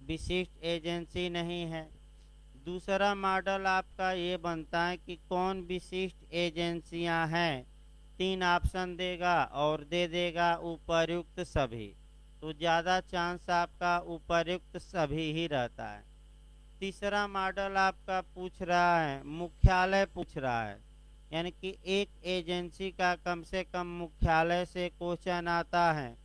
विशिष्ट एजेंसी नहीं है। दूसरा मॉडल आपका ये बनता है कि कौन विशिष्ट एजेंसियां हैं। 3 ऑप्शन देगा और दे देगा उपर्युक्त सभी, तो ज़्यादा चांस आपका उपर्युक्त सभी ही रहता है। तीसरा मॉडल आपका पूछ रहा है मुख्यालय पूछ रहा है, यानी कि एक एजेंसी का कम से कम मुख्यालय से क्वेश्चन आता है।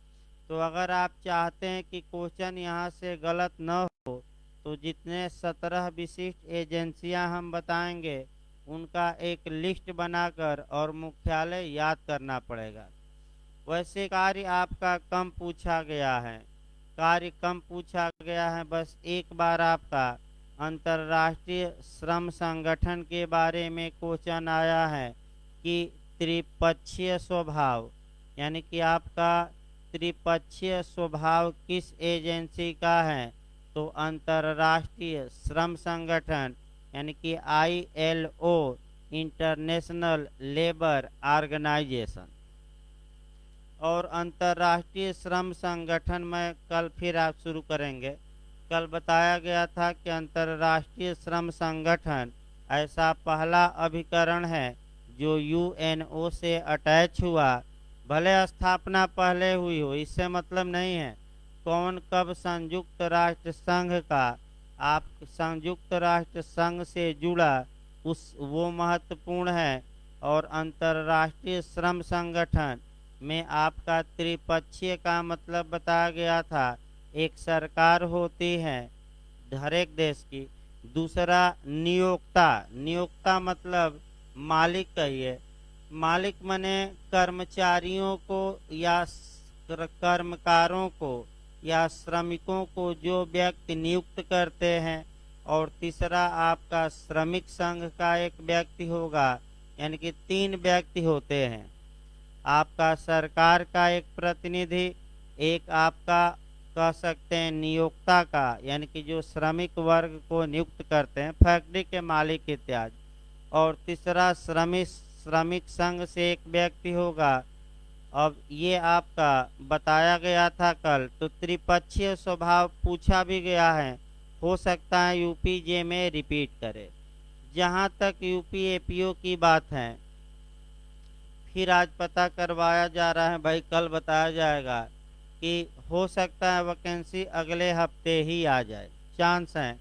तो अगर आप चाहते हैं कि क्वेश्चन यहाँ से गलत न हो, तो जितने 17 विशिष्ट एजेंसियां हम बताएंगे उनका एक लिस्ट बनाकर और मुख्यालय याद करना पड़ेगा। वैसे कार्य आपका कम पूछा गया है, कार्य कम पूछा गया है। बस एक बार आपका अंतर्राष्ट्रीय श्रम संगठन के बारे में क्वेश्चन आया है कि त्रिपक्षीय स्वभाव, यानी कि आपका त्रिपक्षीय स्वभाव किस एजेंसी का है, तो अंतर्राष्ट्रीय श्रम संगठन यानी कि ILO, इंटरनेशनल लेबर ऑर्गेनाइजेशन। और अंतर्राष्ट्रीय श्रम संगठन में कल फिर आप शुरू करेंगे। कल बताया गया था कि अंतर्राष्ट्रीय श्रम संगठन ऐसा पहला अभिकरण है जो UNO से अटैच हुआ। भले स्थापना पहले हुई हो, इससे मतलब नहीं है कौन कब संयुक्त राष्ट्र संघ का आप संयुक्त राष्ट्र संघ से जुड़ा वो महत्वपूर्ण है। और अंतर्राष्ट्रीय श्रम संगठन में आपका त्रिपक्षीय का मतलब बताया गया था, एक सरकार होती है हर एक देश की। दूसरा नियोक्ता, नियोक्ता मतलब मालिक कहिए, मालिक मने कर्मचारियों को या कर्मकारों को या श्रमिकों को जो व्यक्ति नियुक्त करते हैं। और तीसरा आपका श्रमिक संघ का एक व्यक्ति होगा, यानी कि 3 व्यक्ति होते हैं। आपका सरकार का एक प्रतिनिधि, एक आपका कह सकते हैं नियोक्ता का, यानी कि जो श्रमिक वर्ग को नियुक्त करते हैं, फैक्ट्री के मालिक इत्यादि। और तीसरा श्रमिक संघ से एक व्यक्ति होगा। अब ये आपका बताया गया था कल, तो त्रिपक्षीय स्वभाव पूछा भी गया है, हो सकता है UPJ में रिपीट करे। जहाँ तक UPAPO की बात है, फिर आज पता करवाया जा रहा है भाई, कल बताया जाएगा कि हो सकता है वैकेंसी अगले हफ्ते ही आ जाए, चांस हैं।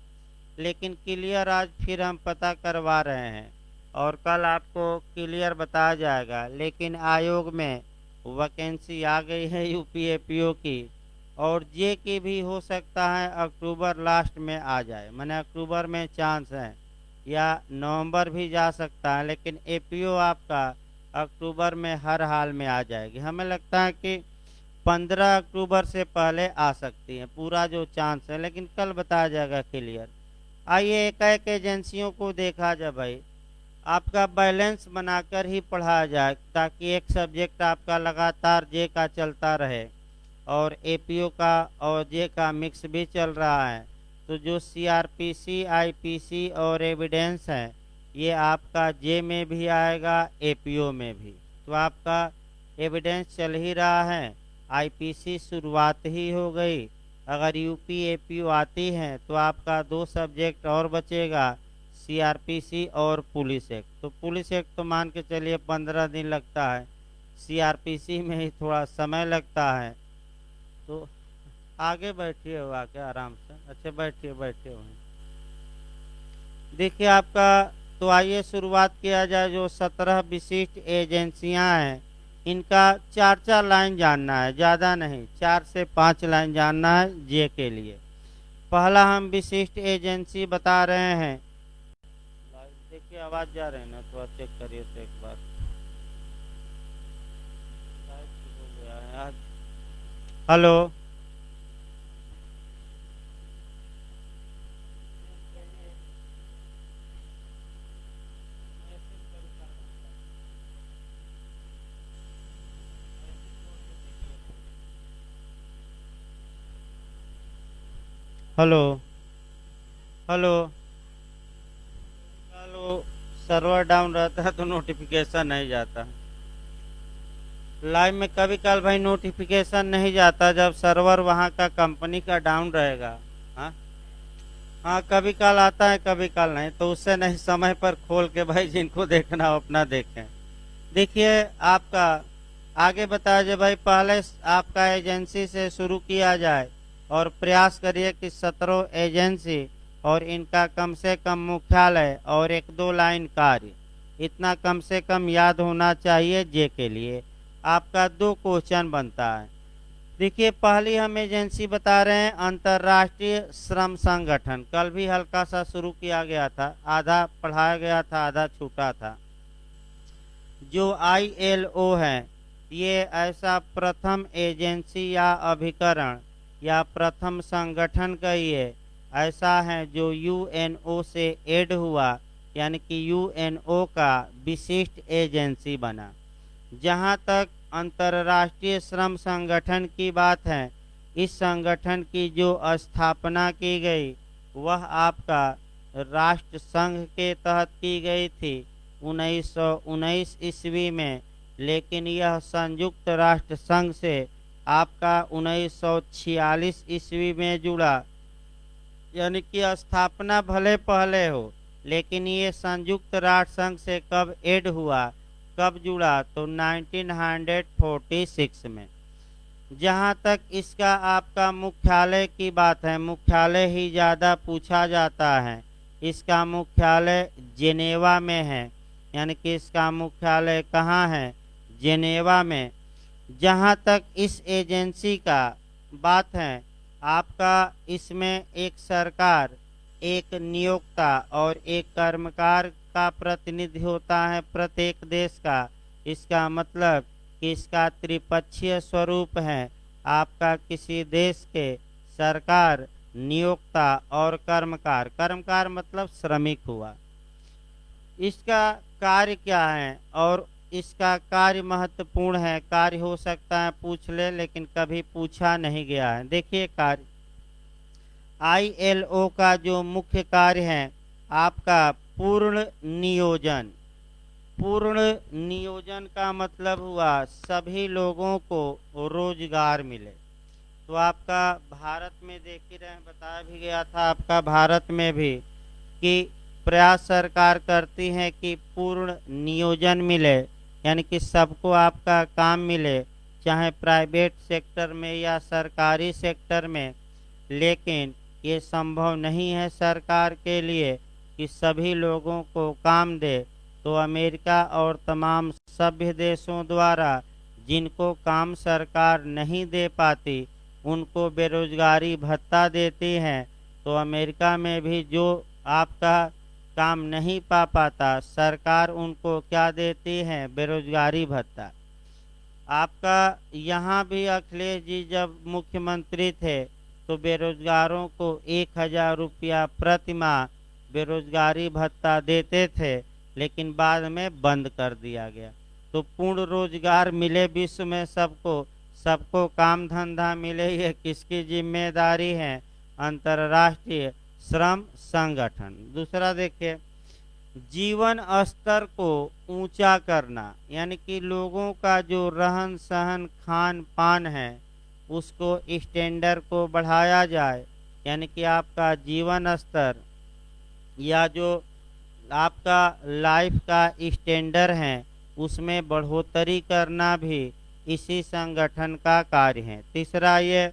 लेकिन क्लियर आज फिर हम पता करवा रहे हैं और कल आपको क्लियर बताया जाएगा। लेकिन आयोग में वैकेंसी आ गई है UPAPO की, और जे की भी हो सकता है अक्टूबर लास्ट में आ जाए, माने अक्टूबर में चांस है, या नवंबर भी जा सकता है। लेकिन APO आपका अक्टूबर में हर हाल में आ जाएगी। हमें लगता है कि 15 अक्टूबर से पहले आ सकती है, पूरा जो चांस है, लेकिन कल बताया जाएगा क्लियर। आइए एक एक एजेंसियों को देखा जाए भाई, आपका बैलेंस बनाकर ही पढ़ाया जाए ताकि एक सब्जेक्ट आपका लगातार जे का चलता रहे और APO का और जे का मिक्स भी चल रहा है। तो जो CRPC, IPC और एविडेंस है, ये आपका जे में भी आएगा, APO में भी। तो आपका एविडेंस चल ही रहा है, IPC शुरुआत ही हो गई। अगर UPAPO आती है तो आपका 2 सब्जेक्ट और बचेगा, CRPC और पुलिस एक्ट। तो पुलिस एक्ट तो मान के चलिए 15 दिन लगता है, CRPC में ही थोड़ा समय लगता है। तो आगे बैठिए हो आके आराम से, अच्छे बैठिए बैठिए हुए देखिए आपका। तो आइए शुरुआत किया जाए। जो 17 विशिष्ट एजेंसियां हैं, इनका 4-4 लाइन जानना है, ज़्यादा नहीं, 4 से 5 लाइन जानना है जे के लिए। पहला हम विशिष्ट एजेंसी बता रहे हैं। देखिए आवाज़ जा रही है ना, थोड़ा चेक करिए तो एक बार। हो गया है आज। Hello, hello, hello, hello. Server down रहता है तो नोटिफिकेशन नहीं जाता। लाइव में कभी कल भाई नोटिफिकेशन नहीं जाता जब सर्वर वहाँ का कंपनी का डाउन रहेगा। हाँ, हाँ, कभी काल आता है कभी काल नहीं, तो उससे नहीं, समय पर खोल के भाई जिनको देखना हो अपना देखें। देखिए आपका आगे बताया जाए भाई, पहले आपका एजेंसी से शुरू किया जाए और प्रयास करिए कि 17 एजेंसी और इनका कम से कम मुख्यालय और एक दो लाइन कार्य, इतना कम से कम याद होना चाहिए जे के लिए। आपका दो क्वेश्चन बनता है। देखिए पहली हम एजेंसी बता रहे हैं अंतर्राष्ट्रीय श्रम संगठन, कल भी हल्का सा शुरू किया गया था, आधा पढ़ाया गया था आधा छूटा था। जो ILO है, ये ऐसा प्रथम एजेंसी या अभिकरण या प्रथम संगठन कहिए ऐसा है जो UNO से ऐड हुआ, यानी कि UNO का विशिष्ट एजेंसी बना। जहाँ तक अंतर्राष्ट्रीय श्रम संगठन की बात है, इस संगठन की जो स्थापना की गई वह आपका राष्ट्र संघ के तहत की गई थी 1919 ईस्वी में, लेकिन यह संयुक्त राष्ट्र संघ से आपका 1946 ईस्वी में जुड़ा। यानी कि स्थापना भले पहले हो, लेकिन ये संयुक्त राष्ट्र संघ से कब ऐड हुआ, कब जुड़ा, तो 1946 में। जहाँ तक इसका आपका मुख्यालय की बात है, मुख्यालय ही ज़्यादा पूछा जाता है। इसका मुख्यालय जेनेवा में है, यानी कि इसका मुख्यालय कहाँ है, जेनेवा में। जहाँ तक इस एजेंसी का बात है, आपका इसमें एक सरकार, एक नियोक्ता और एक कर्मकार का प्रतिनिधि होता है प्रत्येक देश का। इसका मतलब कि इसका त्रिपक्षीय स्वरूप है। आपका किसी देश के सरकार, नियोक्ता और कर्मकार, कर्मकार मतलब श्रमिक हुआ। इसका कार्य क्या है और इसका कार्य महत्वपूर्ण है, कार्य हो सकता है पूछ ले लेकिन कभी पूछा नहीं गया है। देखिए कार्य ILO का जो मुख्य कार्य है आपका पूर्ण नियोजन। पूर्ण नियोजन का मतलब हुआ सभी लोगों को रोजगार मिले। तो आपका भारत में देख ही रहे, बताया भी गया था आपका भारत में भी कि प्रयास सरकार करती है कि पूर्ण नियोजन मिले, यानी कि सबको आपका काम मिले, चाहे प्राइवेट सेक्टर में या सरकारी सेक्टर में। लेकिन ये संभव नहीं है सरकार के लिए कि सभी लोगों को काम दे। तो अमेरिका और तमाम सभ्य देशों द्वारा जिनको काम सरकार नहीं दे पाती उनको बेरोजगारी भत्ता देती हैं। तो अमेरिका में भी जो आपका काम नहीं पा पाता, सरकार उनको क्या देती है, बेरोजगारी भत्ता। आपका यहाँ भी अखिलेश जी जब मुख्यमंत्री थे तो बेरोजगारों को 1000 रुपया प्रति माह बेरोजगारी भत्ता देते थे, लेकिन बाद में बंद कर दिया गया। तो पूर्ण रोजगार मिले विश्व में सबको, सबको काम धंधा मिले, ये किसकी जिम्मेदारी है, अंतर्राष्ट्रीय श्रम संगठन। दूसरा देखिए जीवन स्तर को ऊंचा करना, यानी कि लोगों का जो रहन सहन खान पान है उसको स्टैंडर्ड को बढ़ाया जाए, यानी कि आपका जीवन स्तर या जो आपका लाइफ का स्टैंडर्ड है उसमें बढ़ोतरी करना भी इसी संगठन का कार्य है। तीसरा ये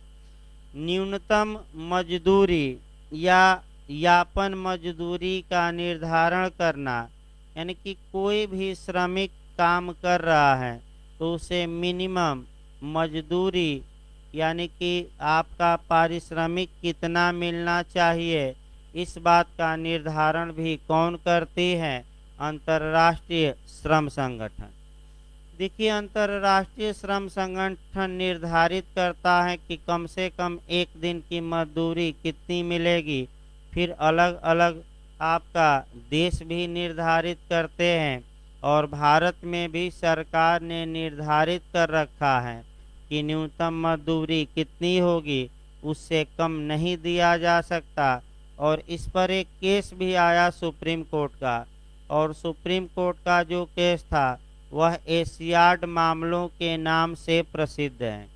न्यूनतम मजदूरी या यापन मजदूरी का निर्धारण करना, यानी कि कोई भी श्रमिक काम कर रहा है तो उसे मिनिमम मजदूरी यानी कि आपका पारिश्रमिक कितना मिलना चाहिए, इस बात का निर्धारण भी कौन करती है, अंतर्राष्ट्रीय श्रम संगठन। देखिए अंतर्राष्ट्रीय श्रम संगठन निर्धारित करता है कि कम से कम एक दिन की मजदूरी कितनी मिलेगी। फिर अलग अलग आपका देश भी निर्धारित करते हैं और भारत में भी सरकार ने निर्धारित कर रखा है कि न्यूनतम मजदूरी कितनी होगी, उससे कम नहीं दिया जा सकता। और इस पर एक केस भी आया सुप्रीम कोर्ट का, और सुप्रीम कोर्ट का जो केस था वह एशियाड मामलों के नाम से प्रसिद्ध है।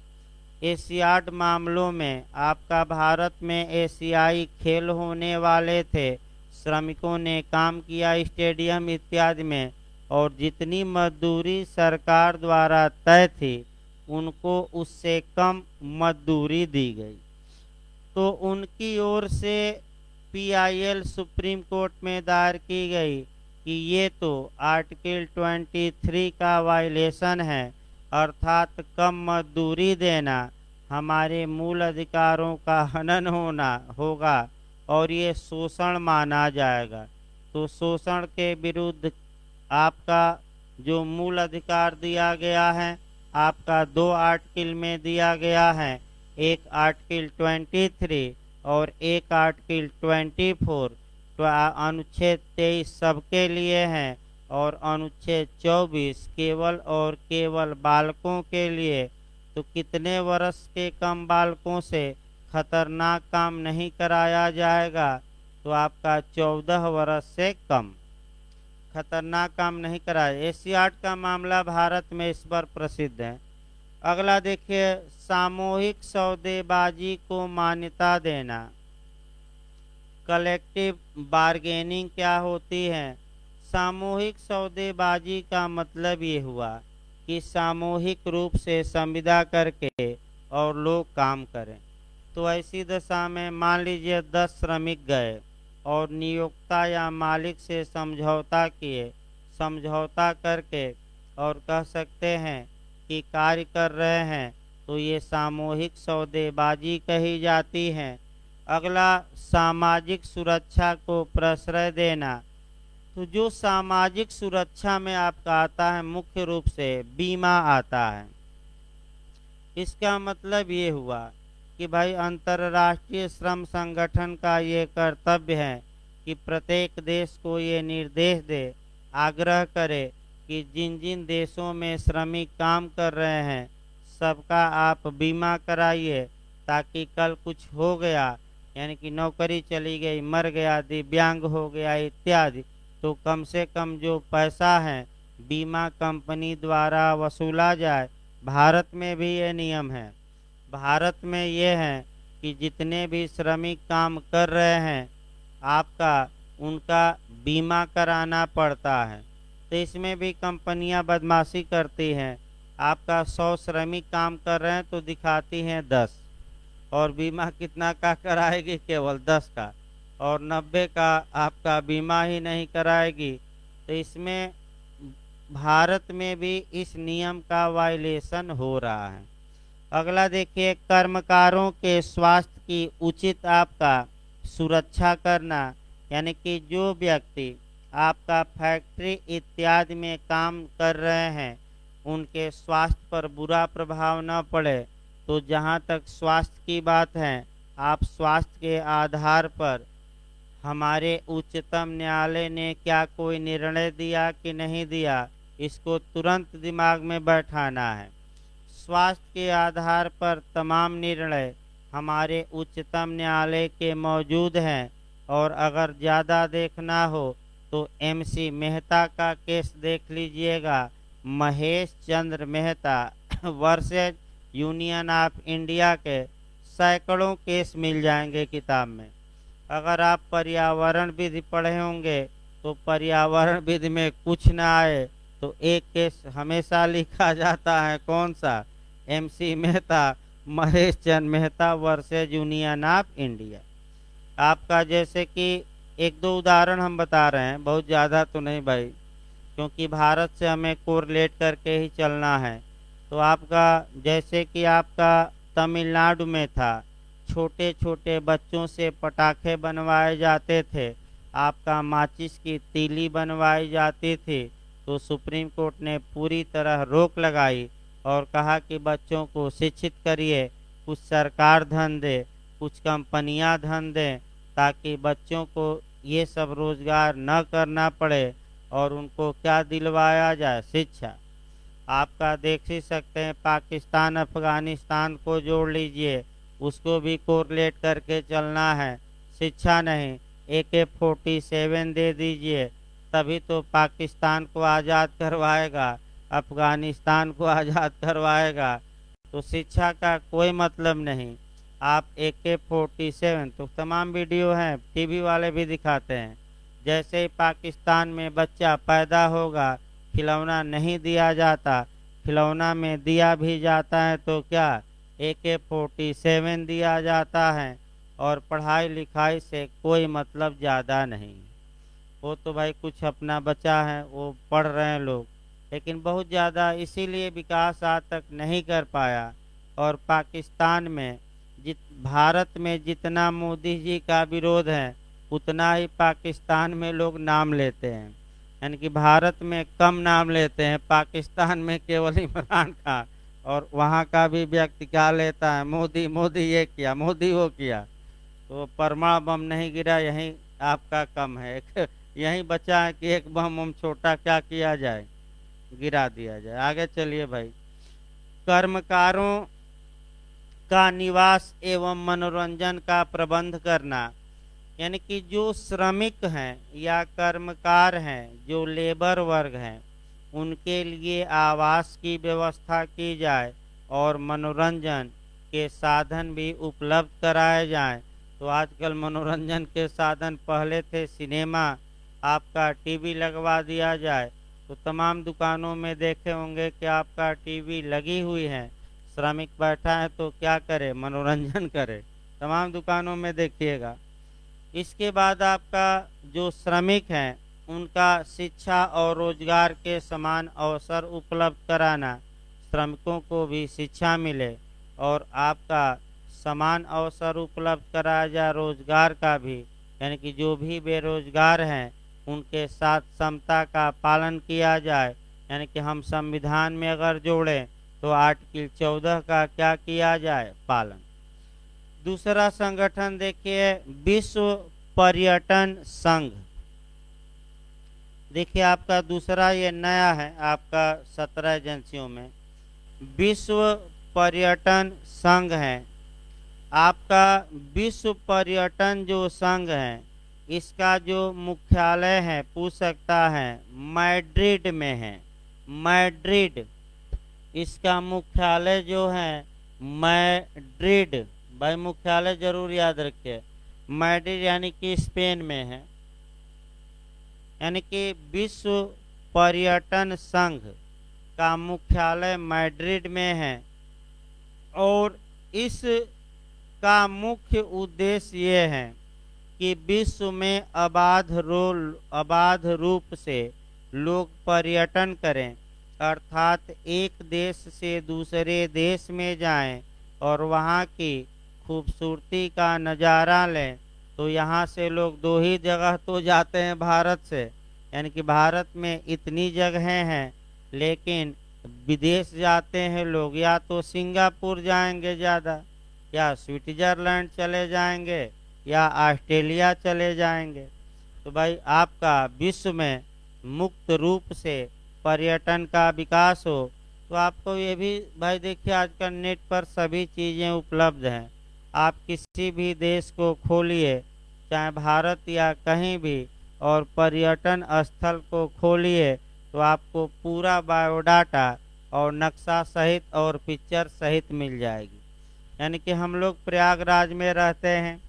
एशियाड मामलों में आपका भारत में एशियाई खेल होने वाले थे, श्रमिकों ने काम किया स्टेडियम इत्यादि में, और जितनी मजदूरी सरकार द्वारा तय थी उनको उससे कम मजदूरी दी गई। तो उनकी ओर से पीआईएल सुप्रीम कोर्ट में दायर की गई कि ये तो आर्टिकल 23 का वायलेशन है, अर्थात कम मजदूरी देना हमारे मूल अधिकारों का हनन होना होगा और ये शोषण माना जाएगा। तो शोषण के विरुद्ध आपका जो मूल अधिकार दिया गया है आपका 2 आर्टिकल में दिया गया है, एक आर्टिकल 23 और एक आर्टिकल 24। तो अनुच्छेद 23 सबके लिए है और अनुच्छेद 24 केवल और केवल बालकों के लिए। तो कितने वर्ष के कम बालकों से खतरनाक काम नहीं कराया जाएगा? तो आपका 14 वर्ष से कम खतरनाक काम नहीं कराया। एशियाड का मामला भारत में इस बार प्रसिद्ध है। अगला देखिए, सामूहिक सौदेबाजी को मान्यता देना। कलेक्टिव बार्गेनिंग क्या होती है? सामूहिक सौदेबाजी का मतलब ये हुआ कि सामूहिक रूप से संविदा करके और लोग काम करें। तो ऐसी दशा में मान लीजिए 10 श्रमिक गए और नियोक्ता या मालिक से समझौता किए, समझौता करके और कह सकते हैं कि कार्य कर रहे हैं, तो ये सामूहिक सौदेबाजी कही जाती है। अगला, सामाजिक सुरक्षा को प्रश्रय देना। तो जो सामाजिक सुरक्षा में आपका आता है मुख्य रूप से बीमा आता है। इसका मतलब ये हुआ कि भाई अंतर्राष्ट्रीय श्रम संगठन का ये कर्तव्य है कि प्रत्येक देश को ये निर्देश दे, आग्रह करे कि जिन जिन देशों में श्रमिक काम कर रहे हैं सबका आप बीमा कराइए, ताकि कल कुछ हो गया, यानी कि नौकरी चली गई, मर गया, दिव्यांग हो गया इत्यादि, तो कम से कम जो पैसा है बीमा कंपनी द्वारा वसूला जाए। भारत में भी ये नियम है। भारत में ये है कि जितने भी श्रमिक काम कर रहे हैं आपका उनका बीमा कराना पड़ता है। तो इसमें भी कंपनियां बदमाशी करती हैं। आपका 100 श्रमिक काम कर रहे हैं तो दिखाती हैं 10, और बीमा कितना का कराएगी? केवल 10 का, और 90 का आपका बीमा ही नहीं कराएगी। तो इसमें भारत में भी इस नियम का वायलेशन हो रहा है। अगला देखिए, कर्मकारों के स्वास्थ्य की उचित आपका सुरक्षा करना, यानी कि जो व्यक्ति आपका फैक्ट्री इत्यादि में काम कर रहे हैं उनके स्वास्थ्य पर बुरा प्रभाव न पड़े। तो जहाँ तक स्वास्थ्य की बात है, आप स्वास्थ्य के आधार पर हमारे उच्चतम न्यायालय ने क्या कोई निर्णय दिया कि नहीं दिया, इसको तुरंत दिमाग में बैठाना है। स्वास्थ्य के आधार पर तमाम निर्णय हमारे उच्चतम न्यायालय के मौजूद हैं। और अगर ज़्यादा देखना हो तो एमसी मेहता का केस देख लीजिएगा, Mahesh Chandra Mehta versus Union of India के सैकड़ों केस मिल जाएंगे किताब में। अगर आप पर्यावरण विधि पढ़े होंगे तो पर्यावरण विधि में कुछ ना आए तो एक केस हमेशा लिखा जाता है, कौन सा? MC Mehta, Mahesh Chandra Mehta versus Union of India. आपका जैसे कि एक दो उदाहरण हम बता रहे हैं, बहुत ज़्यादा तो नहीं भाई, क्योंकि भारत से हमें कोरिलेट करके ही चलना है। तो आपका जैसे कि आपका तमिलनाडु में था, छोटे छोटे बच्चों से पटाखे बनवाए जाते थे, आपका माचिस की तीली बनवाई जाती थी। तो सुप्रीम कोर्ट ने पूरी तरह रोक लगाई और कहा कि बच्चों को शिक्षित करिए, कुछ सरकार धन दे, कुछ कंपनियां धन दें, ताकि बच्चों को ये सब रोजगार न करना पड़े और उनको क्या दिलवाया जाए? शिक्षा। आपका देख ही सकते हैं, पाकिस्तान अफगानिस्तान को जोड़ लीजिए, उसको भी कोरिलेट करके चलना है। शिक्षा नहीं, AK-47 दे दीजिए, तभी तो पाकिस्तान को आज़ाद करवाएगा, अफगानिस्तान को आज़ाद करवाएगा। तो शिक्षा का कोई मतलब नहीं। आप AK-47 तो तमाम वीडियो हैं, टीवी वाले भी दिखाते हैं। जैसे ही पाकिस्तान में बच्चा पैदा होगा, खिलौना नहीं दिया जाता, खिलौना में दिया भी जाता है तो क्या AK-47 दिया जाता है, और पढ़ाई लिखाई से कोई मतलब ज़्यादा नहीं। वो तो भाई कुछ अपना बचा है, वो पढ़ रहे हैं लोग, लेकिन बहुत ज़्यादा इसीलिए विकास आज तक नहीं कर पाया। और पाकिस्तान में भारत में जितना मोदी जी का विरोध है, उतना ही पाकिस्तान में लोग नाम लेते हैं। यानी कि भारत में कम नाम लेते हैं, पाकिस्तान में केवल इमरान खान, और वहाँ का भी व्यक्ति क्या लेता है, मोदी मोदी ये किया, मोदी वो किया। तो परमाणु बम नहीं गिरा, यही आपका कम है। एक यही बचा है कि एक बम हम छोटा क्या किया जाए, गिरा दिया जाए। आगे चलिए भाई। कर्मकारों का निवास एवं मनोरंजन का प्रबंध करना, यानी कि जो श्रमिक हैं या कर्मकार हैं, जो लेबर वर्ग हैं, उनके लिए आवास की व्यवस्था की जाए और मनोरंजन के साधन भी उपलब्ध कराए जाएं। तो आजकल मनोरंजन के साधन पहले थे सिनेमा, आपका टीवी लगवा दिया जाए। तो तमाम दुकानों में देखे होंगे कि आपका टीवी लगी हुई है, श्रमिक बैठा है तो क्या करे, मनोरंजन करे। तमाम दुकानों में देखिएगा। इसके बाद आपका जो श्रमिक हैं, उनका शिक्षा और रोजगार के समान अवसर उपलब्ध कराना, श्रमिकों को भी शिक्षा मिले और आपका समान अवसर उपलब्ध कराया जाए रोजगार का भी। यानी कि जो भी बेरोजगार हैं, उनके साथ समता का पालन किया जाए। यानी कि हम संविधान में अगर जोड़ें तो आर्टिकल 14 का क्या किया जाए, पालन। दूसरा संगठन देखिए, विश्व पर्यटन संघ। देखिए आपका दूसरा ये नया है, आपका 17 एजेंसियों में विश्व पर्यटन संघ है। आपका विश्व पर्यटन जो संघ है, इसका जो मुख्यालय है, पूछ सकता है, मैड्रिड में है। मैड्रिड, इसका मुख्यालय जो है मैड्रिड, भाई मुख्यालय जरूर याद रखिए, मैड्रिड यानी कि स्पेन में है। यानी कि विश्व पर्यटन संघ का मुख्यालय मैड्रिड में है और इस का मुख्य उद्देश्य ये है कि विश्व में अबाध रूप से लोग पर्यटन करें, अर्थात एक देश से दूसरे देश में जाएं और वहाँ की खूबसूरती का नज़ारा लें। तो यहाँ से लोग दो ही जगह तो जाते हैं भारत से, यानी कि भारत में इतनी जगहें हैं, लेकिन विदेश जाते हैं लोग या तो सिंगापुर जाएंगे ज़्यादा, या स्विट्ज़रलैंड चले जाएंगे, या ऑस्ट्रेलिया चले जाएंगे। तो भाई आपका विश्व में मुक्त रूप से पर्यटन का विकास हो, तो आपको ये भी भाई देखिए आजकल नेट पर सभी चीज़ें उपलब्ध हैं। आप किसी भी देश को खोलिए, चाहे भारत या कहीं भी, और पर्यटन स्थल को खोलिए तो आपको पूरा बायोडाटा और नक्शा सहित और पिक्चर सहित मिल जाएगी। यानी कि हम लोग प्रयागराज में रहते हैं,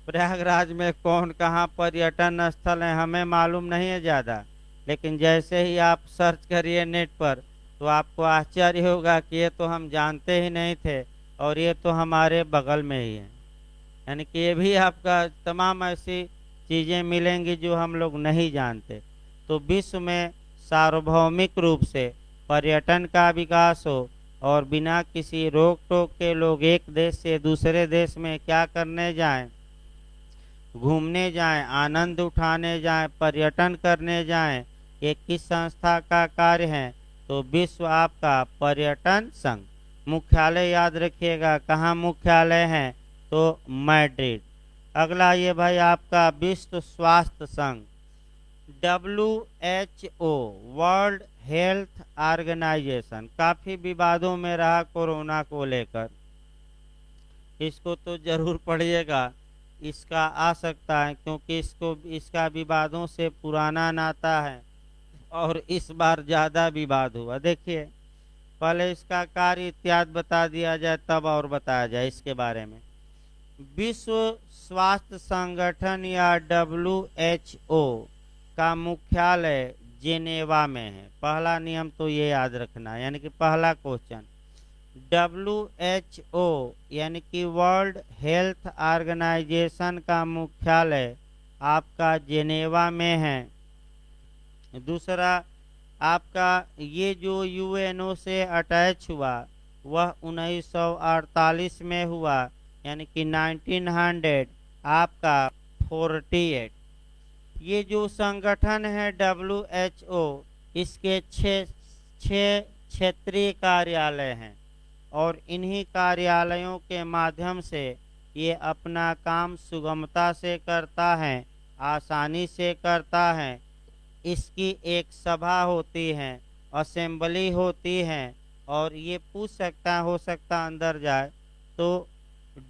प्रयागराज में कौन कहाँ पर्यटन स्थल है हमें मालूम नहीं है ज़्यादा, लेकिन जैसे ही आप सर्च करिए नेट पर तो आपको आश्चर्य होगा कि ये तो हम जानते ही नहीं थे और ये तो हमारे बगल में ही है। यानी कि ये भी आपका तमाम ऐसी चीज़ें मिलेंगी जो हम लोग नहीं जानते। तो विश्व में सार्वभौमिक रूप से पर्यटन का विकास हो और बिना किसी रोक टोक के लोग एक देश से दूसरे देश में क्या करने जाएं, घूमने जाएं, आनंद उठाने जाएं, पर्यटन करने जाएं। ये किस संस्था का कार्य है? तो विश्व आपका पर्यटन संघ। मुख्यालय याद रखिएगा, कहाँ मुख्यालय है? तो मैड्रिड। अगला ये भाई आपका विश्व स्वास्थ्य संघ, WHO, वर्ल्ड हेल्थ ऑर्गेनाइजेशन। काफ़ी विवादों में रहा कोरोना को लेकर, इसको तो जरूर पढ़िएगा, इसका आ सकता है क्योंकि इसका विवादों से पुराना नाता है और इस बार ज़्यादा विवाद हुआ। देखिए पहले इसका कार्य इत्यादि बता दिया जाए तब और बताया जाए इसके बारे में। विश्व स्वास्थ्य संगठन या WHO का मुख्यालय जेनेवा में है। पहला नियम तो ये याद रखना, यानी कि पहला क्वेश्चन, WHO यानी कि वर्ल्ड हेल्थ ऑर्गेनाइजेशन का मुख्यालय आपका जेनेवा में है। दूसरा, आपका ये जो UNO से अटैच हुआ वह 1948 में हुआ, यानी कि 1900 आपका 48। ये जो संगठन है WHO, इसके छः क्षेत्रीय कार्यालय हैं और इन्हीं कार्यालयों के माध्यम से ये अपना काम सुगमता से करता है, आसानी से करता है। इसकी एक सभा होती है, असेंबली होती है, और ये पूछ सकता हो सकता अंदर जाए तो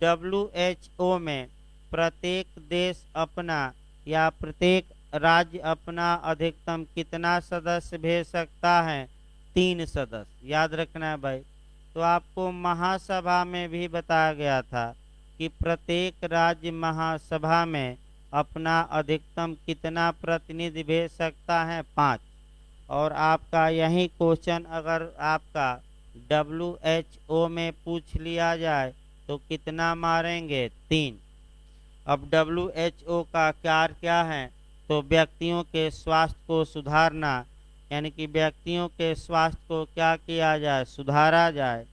WHO में प्रत्येक देश अपना या प्रत्येक राज्य अपना अधिकतम कितना सदस्य भेज सकता है? 3 सदस्य। याद रखना है भाई। तो आपको महासभा में भी बताया गया था कि प्रत्येक राज्य महासभा में अपना अधिकतम कितना प्रतिनिधि भेज सकता है? 5। और आपका यही क्वेश्चन अगर आपका WHO में पूछ लिया जाए तो कितना मारेंगे? 3। अब WHO का कार्य क्या है? तो व्यक्तियों के स्वास्थ्य को सुधारना, यानी कि व्यक्तियों के स्वास्थ्य को क्या किया जाए? सुधारा जाए।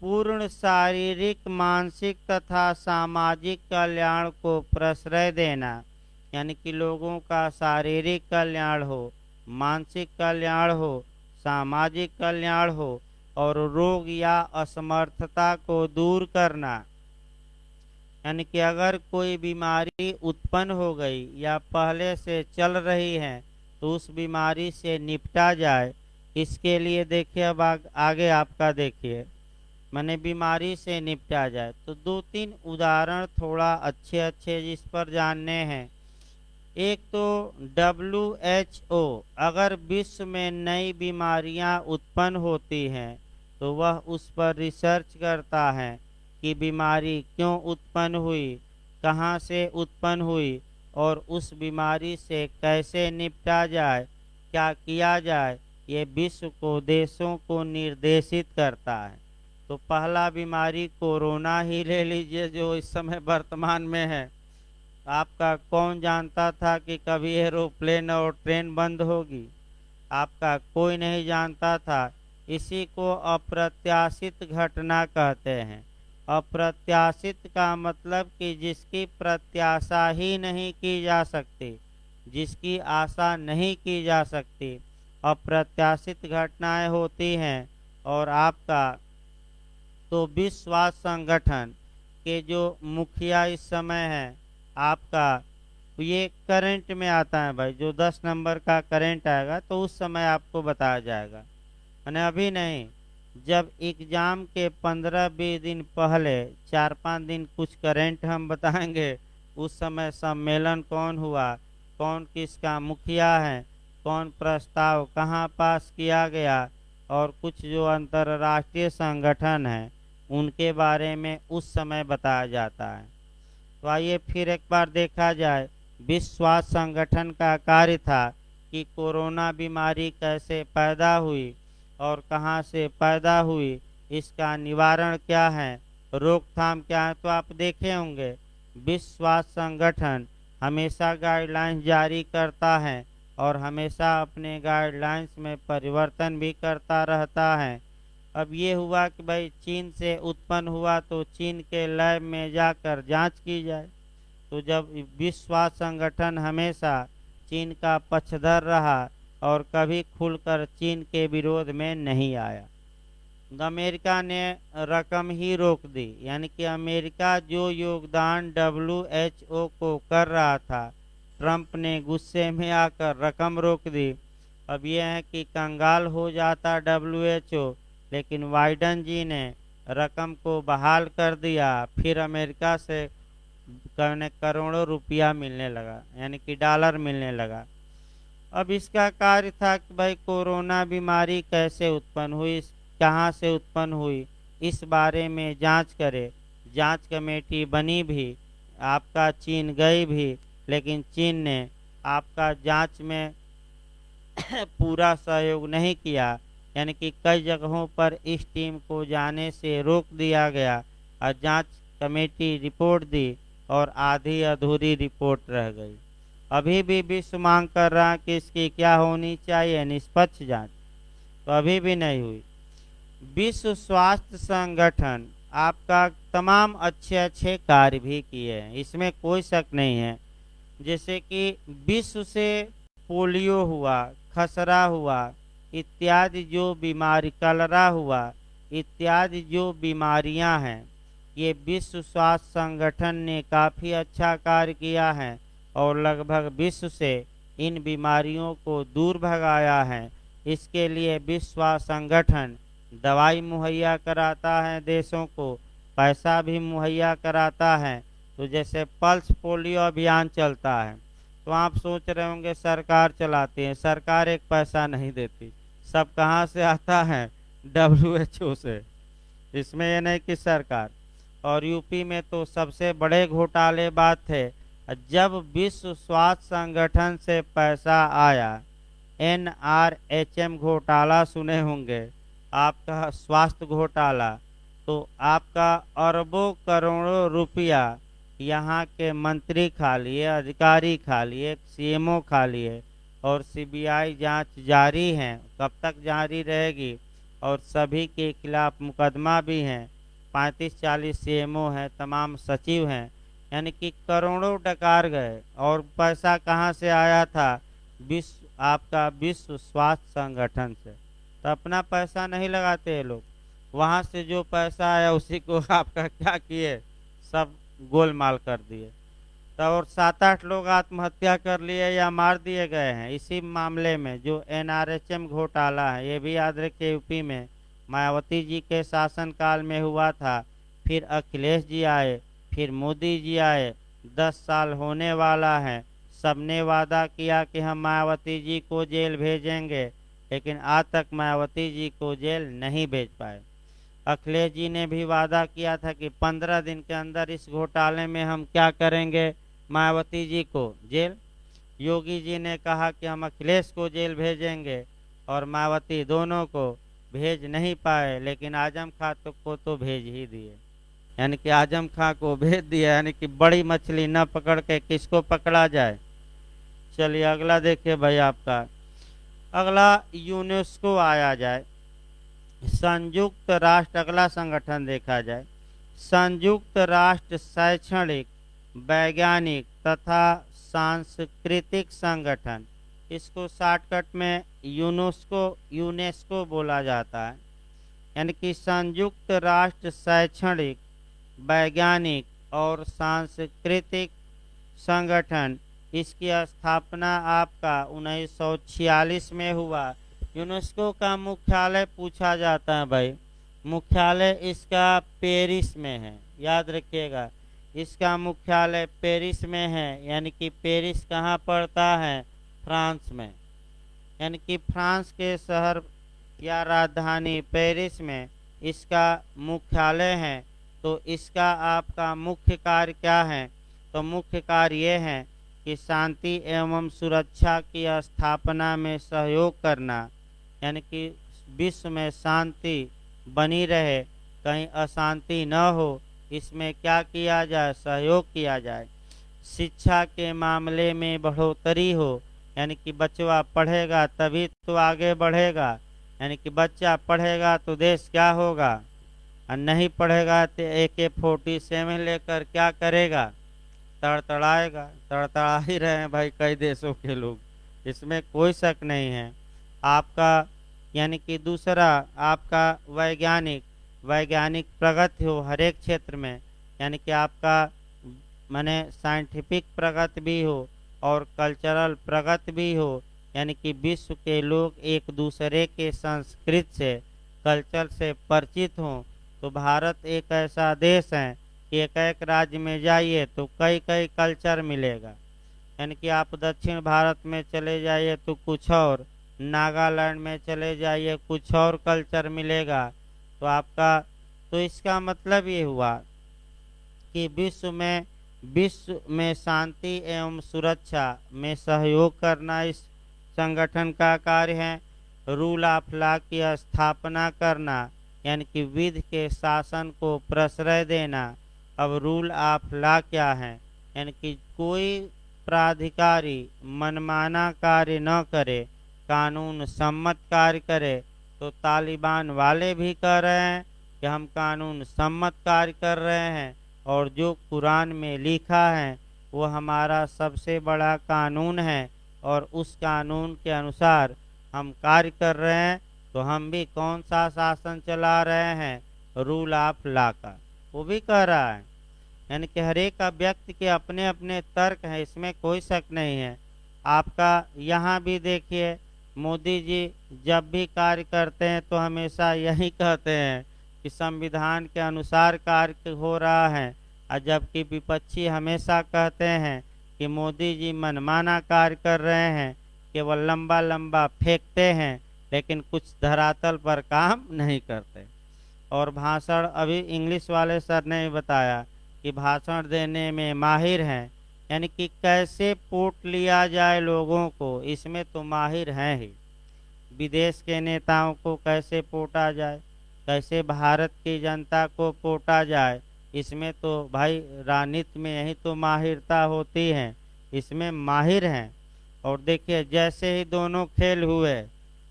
पूर्ण शारीरिक, मानसिक तथा सामाजिक कल्याण को प्रश्रय देना, यानी कि लोगों का शारीरिक कल्याण हो, मानसिक कल्याण हो, सामाजिक कल्याण हो, और रोग या असमर्थता को दूर करना, यानी कि अगर कोई बीमारी उत्पन्न हो गई या पहले से चल रही है तो उस बीमारी से निपटा जाए। इसके लिए देखिए, अब आगे आपका देखिए, माने बीमारी से निपटा जाए। तो 2-3 उदाहरण थोड़ा अच्छे जिस पर जानने हैं। एक तो WHO अगर विश्व में नई बीमारियां उत्पन्न होती हैं तो वह उस पर रिसर्च करता है कि बीमारी क्यों उत्पन्न हुई, कहाँ से उत्पन्न हुई, और उस बीमारी से कैसे निपटा जाए, क्या किया जाए। ये विश्व को, देशों को निर्देशित करता है। तो पहला बीमारी कोरोना ही ले लीजिए जो इस समय वर्तमान में है। आपका कौन जानता था कि कभी एरोप्लेन और ट्रेन बंद होगी? आपका कोई नहीं जानता था। इसी को अप्रत्याशित घटना कहते हैं। अप्रत्याशित का मतलब कि जिसकी प्रत्याशा ही नहीं की जा सकती, जिसकी आशा नहीं की जा सकती, अप्रत्याशित घटनाएं होती हैं। और आपका तो विश्व स्वास्थ्य संगठन के जो मुखिया इस समय है आपका, ये करंट में आता है भाई। जो 10 नंबर का करंट आएगा तो उस समय आपको बताया जाएगा, यानी अभी नहीं। जब एग्जाम के 15-20 दिन पहले 4-5 दिन कुछ करंट हम बताएंगे। उस समय सम्मेलन कौन हुआ, कौन किसका मुखिया है, कौन प्रस्ताव कहाँ पास किया गया, और कुछ जो अंतर्राष्ट्रीय संगठन है उनके बारे में उस समय बताया जाता है। तो आइए फिर एक बार देखा जाए। विश्व स्वास्थ्य संगठन का कार्य था कि कोरोना बीमारी कैसे पैदा हुई और कहाँ से पैदा हुई, इसका निवारण क्या है, रोकथाम क्या है। तो आप देखे होंगे विश्व स्वास्थ्य संगठन हमेशा गाइडलाइंस जारी करता है और हमेशा अपने गाइडलाइंस में परिवर्तन भी करता रहता है। अब ये हुआ कि भाई चीन से उत्पन्न हुआ तो चीन के लैब में जाकर जांच की जाए। तो जब विश्व स्वास्थ्य संगठन हमेशा चीन का पक्षधर रहा और कभी खुलकर चीन के विरोध में नहीं आया। अमेरिका ने रकम ही रोक दी, यानी कि अमेरिका जो योगदान WHO को कर रहा था, ट्रंप ने गुस्से में आकर रकम रोक दी। अब यह है कि कंगाल हो जाता WHO, लेकिन बाइडेन जी ने रकम को बहाल कर दिया। फिर अमेरिका से करोड़ों रुपया मिलने लगा, यानी कि डॉलर मिलने लगा। अब इसका कार्य था कि भाई कोरोना बीमारी कैसे उत्पन्न हुई, कहाँ से उत्पन्न हुई, इस बारे में जांच करे। जांच कमेटी बनी भी, आपका चीन गई भी, लेकिन चीन ने आपका जांच में पूरा सहयोग नहीं किया। यानी कि कई जगहों पर इस टीम को जाने से रोक दिया गया और जांच कमेटी रिपोर्ट दी और आधी अधूरी रिपोर्ट रह गई। अभी भी विश्व मांग कर रहा है कि इसकी क्या होनी चाहिए, निष्पक्ष जांच, तो अभी भी नहीं हुई। विश्व स्वास्थ्य संगठन आपका तमाम अच्छे अच्छे कार्य भी किए हैं, इसमें कोई शक नहीं है। जैसे कि विश्व से पोलियो हुआ, खसरा हुआ इत्यादि जो बीमारी, कलरा हुआ इत्यादि जो बीमारियां हैं, ये विश्व स्वास्थ्य संगठन ने काफ़ी अच्छा कार्य किया है और लगभग विश्व से इन बीमारियों को दूर भगाया है। इसके लिए विश्व स्वास्थ्य संगठन दवाई मुहैया कराता है देशों को, पैसा भी मुहैया कराता है। तो जैसे पल्स पोलियो अभियान चलता है, तो आप सोच रहे होंगे सरकार चलाती है, सरकार एक पैसा नहीं देती, सब कहाँ से आता है, WHO से। इसमें ये नहीं कि सरकार। और यूपी में तो सबसे बड़े घोटाले बात थे, जब विश्व स्वास्थ्य संगठन से पैसा आया, NRHM घोटाला सुने होंगे, आपका स्वास्थ्य घोटाला, तो आपका अरबों करोड़ों रुपया यहाँ के मंत्री खा लिए, अधिकारी खा लिए, CMO खा लिए और CBI जांच जारी है, कब तक जारी रहेगी। और सभी के खिलाफ मुकदमा भी हैं, 35-40 CMO हैं, तमाम सचिव हैं, यानी कि करोड़ों डकार गए। और पैसा कहाँ से आया था, आपका विश्व स्वास्थ्य संगठन से। तो अपना पैसा नहीं लगाते ये लोग, वहाँ से जो पैसा आया उसी को आपका क्या किए, सब गोलमाल कर दिए। तो और 7-8 लोग आत्महत्या कर लिए या मार दिए गए हैं इसी मामले में, जो NRHM घोटाला है। ये भी याद रखिए, यूपी में मायावती जी के शासनकाल में हुआ था, फिर अखिलेश जी आए, फिर मोदी जी आए, 10 साल होने वाला है। सबने वादा किया कि हम मायावती जी को जेल भेजेंगे, लेकिन आज तक मायावती जी को जेल नहीं भेज पाए। अखिलेश जी ने भी वादा किया था कि 15 दिन के अंदर इस घोटाले में हम क्या करेंगे, मायावती जी को जेल। योगी जी ने कहा कि हम अखिलेश को जेल भेजेंगे और मायावती, दोनों को भेज नहीं पाए, लेकिन आजम खां को तो भेज ही दिए। यानी कि आजम खां को भेज दिया, यानी कि बड़ी मछली न पकड़ के किसको पकड़ा जाए। चलिए अगला देखिए भाई, आपका अगला यूनेस्को आया जाए, संयुक्त राष्ट्र। अगला संगठन देखा जाए, संयुक्त राष्ट्र शैक्षणिक, वैज्ञानिक तथा सांस्कृतिक संगठन। इसको शॉर्टकट में यूनेस्को बोला जाता है। यानी कि संयुक्त राष्ट्र शैक्षणिक, वैज्ञानिक और सांस्कृतिक संगठन, इसकी स्थापना आपका 1946 में हुआ। यूनेस्को का मुख्यालय पूछा जाता है भाई, मुख्यालय इसका पेरिस में है, याद रखिएगा, इसका मुख्यालय पेरिस में है। यानी कि पेरिस कहाँ पड़ता है, फ्रांस में। यानी कि फ्रांस के शहर या राजधानी पेरिस में इसका मुख्यालय है। तो इसका आपका मुख्य कार्य क्या है, तो मुख्य कार्य ये है कि शांति एवं सुरक्षा की स्थापना में सहयोग करना। यानी कि विश्व में शांति बनी रहे, कहीं अशांति न हो, इसमें क्या किया जाए, सहयोग किया जाए। शिक्षा के मामले में बढ़ोतरी हो, यानी कि बच्चा पढ़ेगा तभी तो आगे बढ़ेगा। यानी कि बच्चा पढ़ेगा तो देश क्या होगा, और नहीं पढ़ेगा तो AK-47 लेकर क्या करेगा, तड़तड़ाएगा। तड़तड़ा ही रहे हैं भाई कई देशों के लोग, इसमें कोई शक नहीं है। आपका यानी कि दूसरा आपका वैज्ञानिक प्रगति हो हर एक क्षेत्र में। यानी कि आपका माने साइंटिफिक प्रगति भी हो और कल्चरल प्रगति भी हो। यानी कि विश्व के लोग एक दूसरे के संस्कृति से, कल्चर से परिचित हों। तो भारत एक ऐसा देश है कि एक एक राज्य में जाइए तो कई कई कल्चर मिलेगा। यानी कि आप दक्षिण भारत में चले जाइए तो कुछ और, नागालैंड में चले जाइए कुछ और कल्चर मिलेगा। तो आपका तो इसका मतलब ये हुआ कि विश्व में शांति एवं सुरक्षा में सहयोग करना इस संगठन का कार्य है। रूल ऑफ लॉ की स्थापना करना यानी कि विधि के शासन को प्रश्रय देना। अब रूल ऑफ लॉ क्या है, यानी कि कोई प्राधिकारी मनमाना कार्य न करे, कानून सम्मत कार्य करे। तो तालिबान वाले भी कह रहे हैं कि हम कानून सम्मत कार्य कर रहे हैं और जो कुरान में लिखा है वो हमारा सबसे बड़ा कानून है और उस कानून के अनुसार हम कार्य कर रहे हैं। तो हम भी कौन सा शासन चला रहे हैं, रूल ऑफ लॉ का, वो भी कह रहा है। यानी कि हर एक व्यक्ति के अपने अपने तर्क हैं, इसमें कोई शक नहीं है। आपका यहाँ भी देखिए, मोदी जी जब भी कार्य करते हैं तो हमेशा यही कहते हैं कि संविधान के अनुसार कार्य हो रहा है, और जबकि विपक्षी हमेशा कहते हैं कि मोदी जी मनमाना कार्य कर रहे हैं, केवल लंबा लंबा फेंकते हैं लेकिन कुछ धरातल पर काम नहीं करते। और भाषण, अभी इंग्लिश वाले सर ने भी बताया कि भाषण देने में माहिर हैं, यानी कि कैसे पोट लिया जाए लोगों को, इसमें तो माहिर हैं ही। विदेश के नेताओं को कैसे पोटा जाए, कैसे भारत की जनता को पोटा जाए, इसमें तो भाई राजनीति में यही तो माहिरता होती है, इसमें माहिर हैं। और देखिए जैसे ही दोनों खेल हुए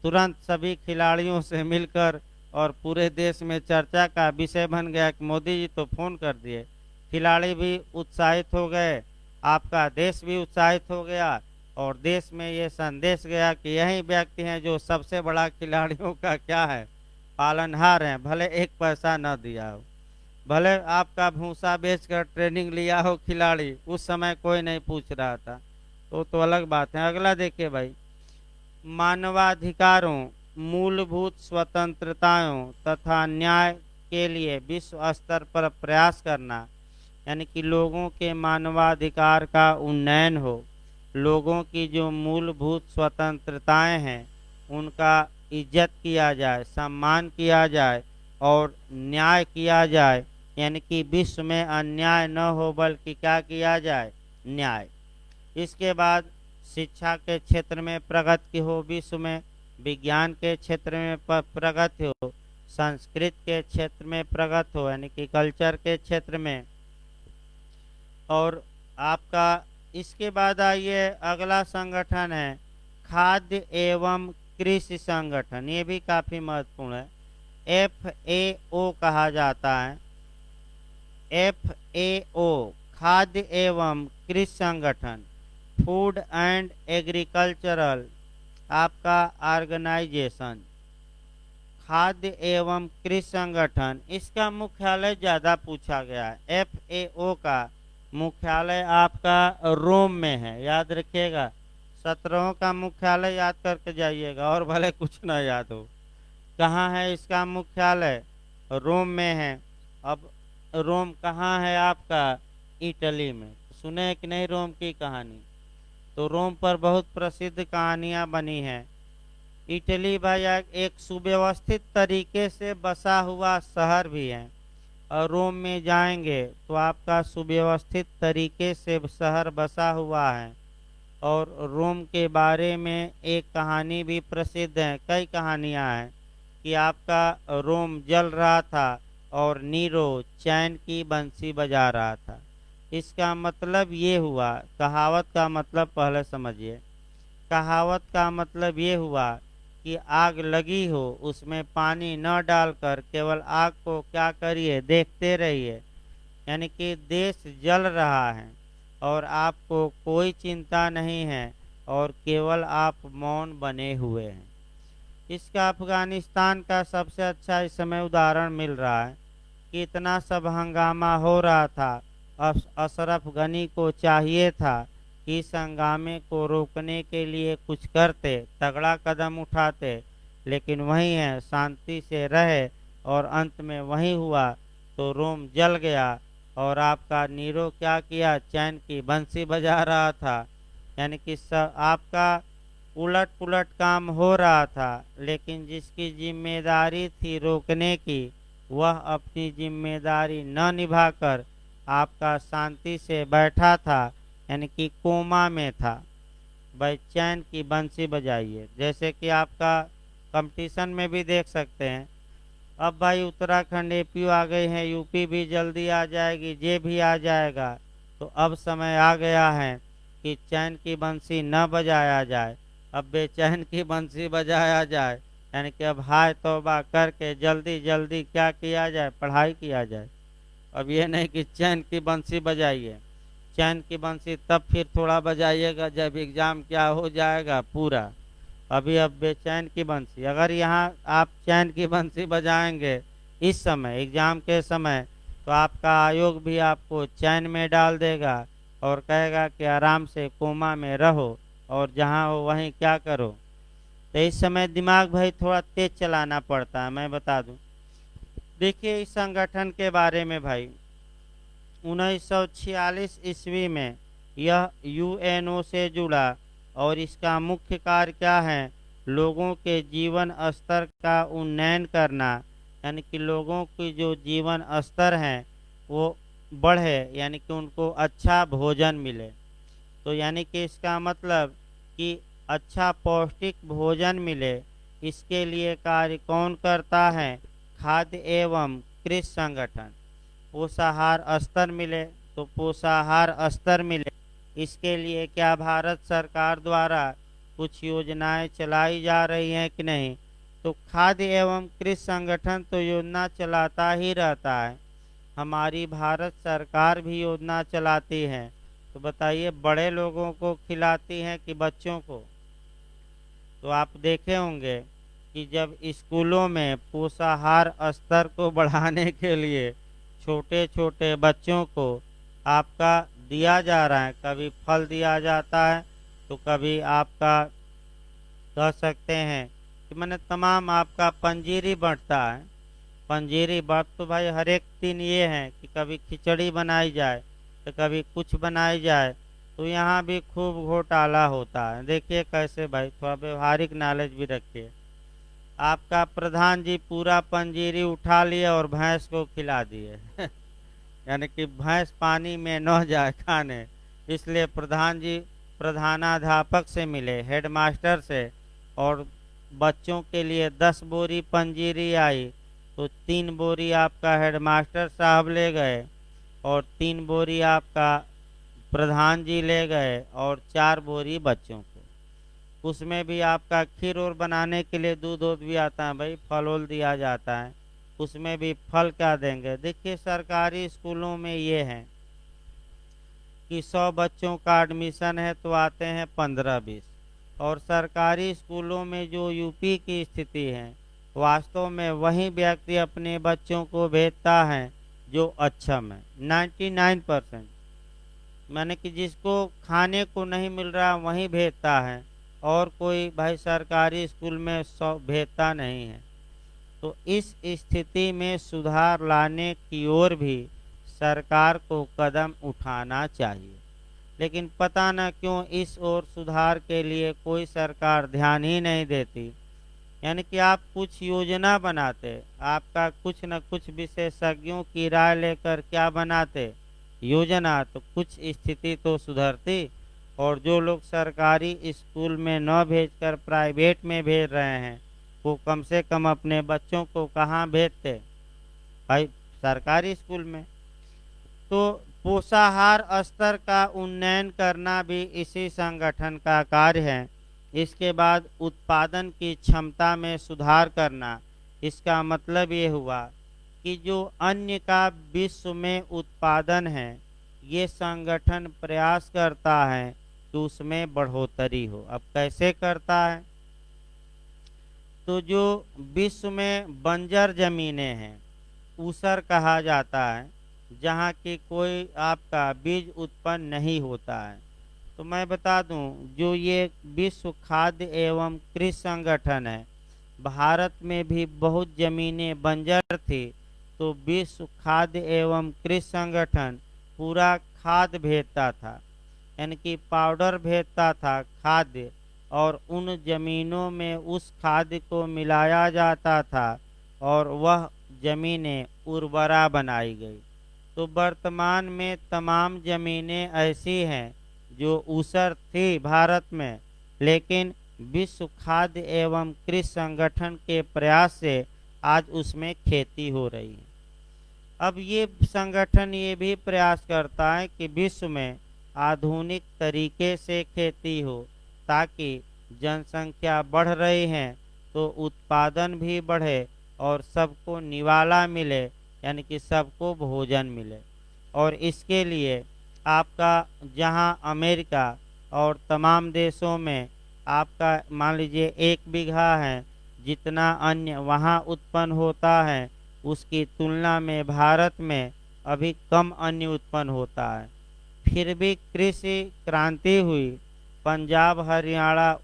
तुरंत सभी खिलाड़ियों से मिलकर और पूरे देश में चर्चा का विषय बन गया कि मोदी जी तो फोन कर दिए। खिलाड़ी भी उत्साहित हो गए, आपका देश भी उत्साहित हो गया और देश में ये संदेश गया कि यही व्यक्ति हैं जो सबसे बड़ा खिलाड़ियों का क्या है, पालनहार हैं। भले एक पैसा न दिया हो, भले आपका भूसा बेचकर ट्रेनिंग लिया हो खिलाड़ी, उस समय कोई नहीं पूछ रहा था, तो अलग बात है। अगला देखिए भाई, मानवाधिकारों, मूलभूत स्वतंत्रताओं तथा न्याय के लिए विश्व स्तर पर प्रयास करना, यानी कि लोगों के मानवाधिकार का उन्नयन हो, लोगों की जो मूलभूत स्वतंत्रताएं हैं उनका इज्जत किया जाए, सम्मान किया जाए और न्याय किया जाए, यानी कि विश्व में अन्याय न हो बल्कि क्या किया जाए, न्याय। इसके बाद शिक्षा के क्षेत्र में प्रगति हो विश्व में, विज्ञान के क्षेत्र में प्रगति हो, संस्कृत के क्षेत्र में प्रगति हो यानी कि कल्चर के क्षेत्र में। और आपका इसके बाद आइए अगला संगठन है खाद्य एवं कृषि संगठन, ये भी काफी महत्वपूर्ण है। FAO कहा जाता है, FAO खाद्य एवं कृषि संगठन, फूड एंड एग्रीकल्चरल आपका ऑर्गेनाइजेशन, खाद्य एवं कृषि संगठन। इसका मुख्यालय ज़्यादा पूछा गया है। FAO का मुख्यालय आपका रोम में है, याद रखिएगा। 17 का मुख्यालय याद करके जाइएगा और भले कुछ ना याद हो। कहाँ है इसका मुख्यालय, रोम में है। अब रोम कहाँ है आपका, इटली में। सुने कि नहीं रोम की कहानी, तो रोम पर बहुत प्रसिद्ध कहानियाँ बनी हैं। इटली भाई एक सुव्यवस्थित तरीके से बसा हुआ शहर भी है, और रोम में जाएंगे तो आपका सुव्यवस्थित तरीके से शहर बसा हुआ है। और रोम के बारे में एक कहानी भी प्रसिद्ध है, कई कहानियां हैं कि आपका रोम जल रहा था और नीरो चैन की बंसी बजा रहा था। इसका मतलब ये हुआ, कहावत का मतलब पहले समझिए। कहावत का मतलब ये हुआ कि आग लगी हो उसमें पानी न डालकर केवल आग को क्या करिए, देखते रहिए। यानी कि देश जल रहा है और आपको कोई चिंता नहीं है और केवल आप मौन बने हुए हैं। इसका अफगानिस्तान का सबसे अच्छा इस समय उदाहरण मिल रहा है कि इतना सब हंगामा हो रहा था, अशरफ गनी को चाहिए था कि इस हंगामे को रोकने के लिए कुछ करते, तगड़ा कदम उठाते, लेकिन वही है शांति से रहे और अंत में वही हुआ। तो रोम जल गया और आपका नीरो क्या किया, चैन की बंसी बजा रहा था। यानी कि आपका उलट पुलट काम हो रहा था, लेकिन जिसकी जिम्मेदारी थी रोकने की, वह अपनी जिम्मेदारी न निभाकर आपका शांति से बैठा था, यानी कि कोमा में था। भाई चैन की बंसी बजाइए, जैसे कि आपका कंपटीशन में भी देख सकते हैं। अब भाई उत्तराखंड एपी आ गए हैं, यूपी भी जल्दी आ जाएगी, जे भी आ जाएगा। तो अब समय आ गया है कि चैन की बंसी न बजाया जाए, अब बेचैन की बंसी बजाया जाए। यानी कि अब हाय तौबा करके जल्दी जल्दी क्या किया जाए, पढ़ाई किया जाए। अब ये नहीं कि चैन की बंसी बजाइए, चैन की बंसी तब फिर थोड़ा बजाइएगा जब एग्जाम क्या हो जाएगा पूरा। अभी अब बेचैन की बंसी, अगर यहाँ आप चैन की बंसी बजाएंगे इस समय एग्जाम के समय, तो आपका आयोग भी आपको चैन में डाल देगा और कहेगा कि आराम से कोमा में रहो और जहाँ हो वहीं क्या करो। तो इस समय दिमाग भाई थोड़ा तेज चलाना पड़ता है। मैं बता दूं, देखिए इस संगठन के बारे में भाई, 1946 ईस्वी में यह यूएनओ से जुड़ा और इसका मुख्य कार्य क्या है, लोगों के जीवन स्तर का उन्नयन करना, यानी कि लोगों की जो जीवन स्तर है वो बढ़े, यानी कि उनको अच्छा भोजन मिले। तो यानी कि इसका मतलब कि अच्छा पौष्टिक भोजन मिले, इसके लिए कार्य कौन करता है, खाद्य एवं कृषि संगठन। पोषाहार स्तर मिले, तो पोषाहार स्तर मिले, इसके लिए क्या भारत सरकार द्वारा कुछ योजनाएं चलाई जा रही हैं कि नहीं। तो खाद्य एवं कृषि संगठन तो योजना चलाता ही रहता है, हमारी भारत सरकार भी योजना चलाती है। तो बताइए बड़े लोगों को खिलाती हैं कि बच्चों को। तो आप देखे होंगे कि जब स्कूलों में पोषाहार स्तर को बढ़ाने के लिए छोटे छोटे बच्चों को आपका दिया जा रहा है, कभी फल दिया जाता है, तो कभी आपका कह सकते हैं कि मैंने तमाम आपका पंजीरी बढ़ता है। पंजीरी बढ़ तो भाई हर एक दिन ये है कि कभी खिचड़ी बनाई जाए तो कभी कुछ बनाई जाए। तो यहाँ भी खूब घोटाला होता है। देखिए कैसे भाई, थोड़ा व्यवहारिक नॉलेज भी रखिए। आपका प्रधान जी पूरा पंजीरी उठा लिए और भैंस को खिला दिए यानी कि भैंस पानी में न जाए खाने, इसलिए प्रधान जी प्रधानाध्यापक से मिले, हेडमास्टर से, और बच्चों के लिए 10 बोरी पंजीरी आई। तो 3 बोरी आपका हेडमास्टर साहब ले गए और 3 बोरी आपका प्रधान जी ले गए और 4 बोरी बच्चों को। उसमें भी आपका खीर और बनाने के लिए दूध वूध भी आता है भाई, फल वल दिया जाता है। उसमें भी फल क्या देंगे। देखिए सरकारी स्कूलों में ये है कि 100 बच्चों का एडमिशन है तो आते हैं 15-20, और सरकारी स्कूलों में जो यूपी की स्थिति है, वास्तव में वही व्यक्ति अपने बच्चों को भेजता है जो अक्षम है। 99%, माने कि जिसको खाने को नहीं मिल रहा वही भेजता है, और कोई भाई सरकारी स्कूल में भेजता नहीं है। तो इस स्थिति में सुधार लाने की ओर भी सरकार को कदम उठाना चाहिए, लेकिन पता न क्यों इस ओर सुधार के लिए कोई सरकार ध्यान ही नहीं देती। यानी कि आप कुछ योजना बनाते, आपका कुछ न कुछ विशेषज्ञों की राय लेकर क्या बनाते, योजना, तो कुछ स्थिति तो सुधरती। और जो लोग सरकारी स्कूल में न भेजकर प्राइवेट में भेज रहे हैं, वो कम से कम अपने बच्चों को कहाँ भेजते भाई, सरकारी स्कूल में। तो पोषाहार स्तर का उन्नयन करना भी इसी संगठन का कार्य है। इसके बाद उत्पादन की क्षमता में सुधार करना, इसका मतलब ये हुआ कि जो अन्य का विश्व में उत्पादन है, ये संगठन प्रयास करता है कि उसमें बढ़ोतरी हो। अब कैसे करता है, तो जो विश्व में बंजर जमीनें हैं, ऊसर कहा जाता है, जहाँ की कोई आपका बीज उत्पन्न नहीं होता है। तो मैं बता दूं, जो ये विश्व खाद्य एवं कृषि संगठन है, भारत में भी बहुत जमीनें बंजर थी। तो विश्व खाद्य एवं कृषि संगठन पूरा खाद भेजता था, यानी कि पाउडर भेजता था खाद्य, और उन जमीनों में उस खाद को मिलाया जाता था और वह जमीनें उर्वरा बनाई गई। तो वर्तमान में तमाम जमीनें ऐसी हैं जो ऊसर थी भारत में, लेकिन विश्व खाद्य एवं कृषि संगठन के प्रयास से आज उसमें खेती हो रही है। अब ये संगठन ये भी प्रयास करता है कि विश्व में आधुनिक तरीके से खेती हो, ताकि जनसंख्या बढ़ रही है तो उत्पादन भी बढ़े और सबको निवाला मिले, यानी कि सबको भोजन मिले। और इसके लिए आपका जहां अमेरिका और तमाम देशों में आपका मान लीजिए 1 बीघा है, जितना अन्न वहां उत्पन्न होता है उसकी तुलना में भारत में अभी कम अन्न उत्पन्न होता है। फिर भी कृषि क्रांति हुई पंजाब, हरियाणा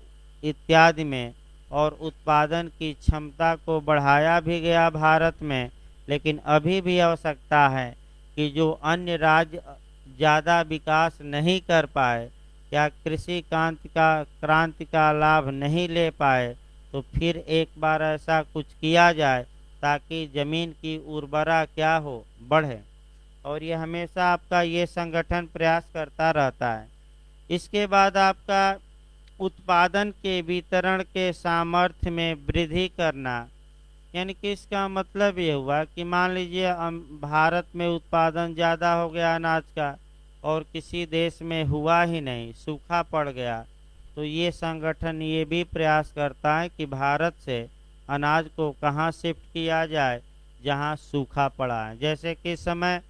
इत्यादि में, और उत्पादन की क्षमता को बढ़ाया भी गया भारत में। लेकिन अभी भी आवश्यकता है कि जो अन्य राज्य ज़्यादा विकास नहीं कर पाए या कृषि क्रांति का लाभ नहीं ले पाए, तो फिर एक बार ऐसा कुछ किया जाए ताकि ज़मीन की उर्वरा क्या हो, बढ़े। और ये हमेशा आपका ये संगठन प्रयास करता रहता है। इसके बाद आपका उत्पादन के वितरण के सामर्थ्य में वृद्धि करना, यानी कि इसका मतलब ये हुआ कि मान लीजिए भारत में उत्पादन ज़्यादा हो गया अनाज का और किसी देश में हुआ ही नहीं, सूखा पड़ गया, तो ये संगठन ये भी प्रयास करता है कि भारत से अनाज को कहाँ शिफ्ट किया जाए जहाँ सूखा पड़ा है। जैसे कि इस समय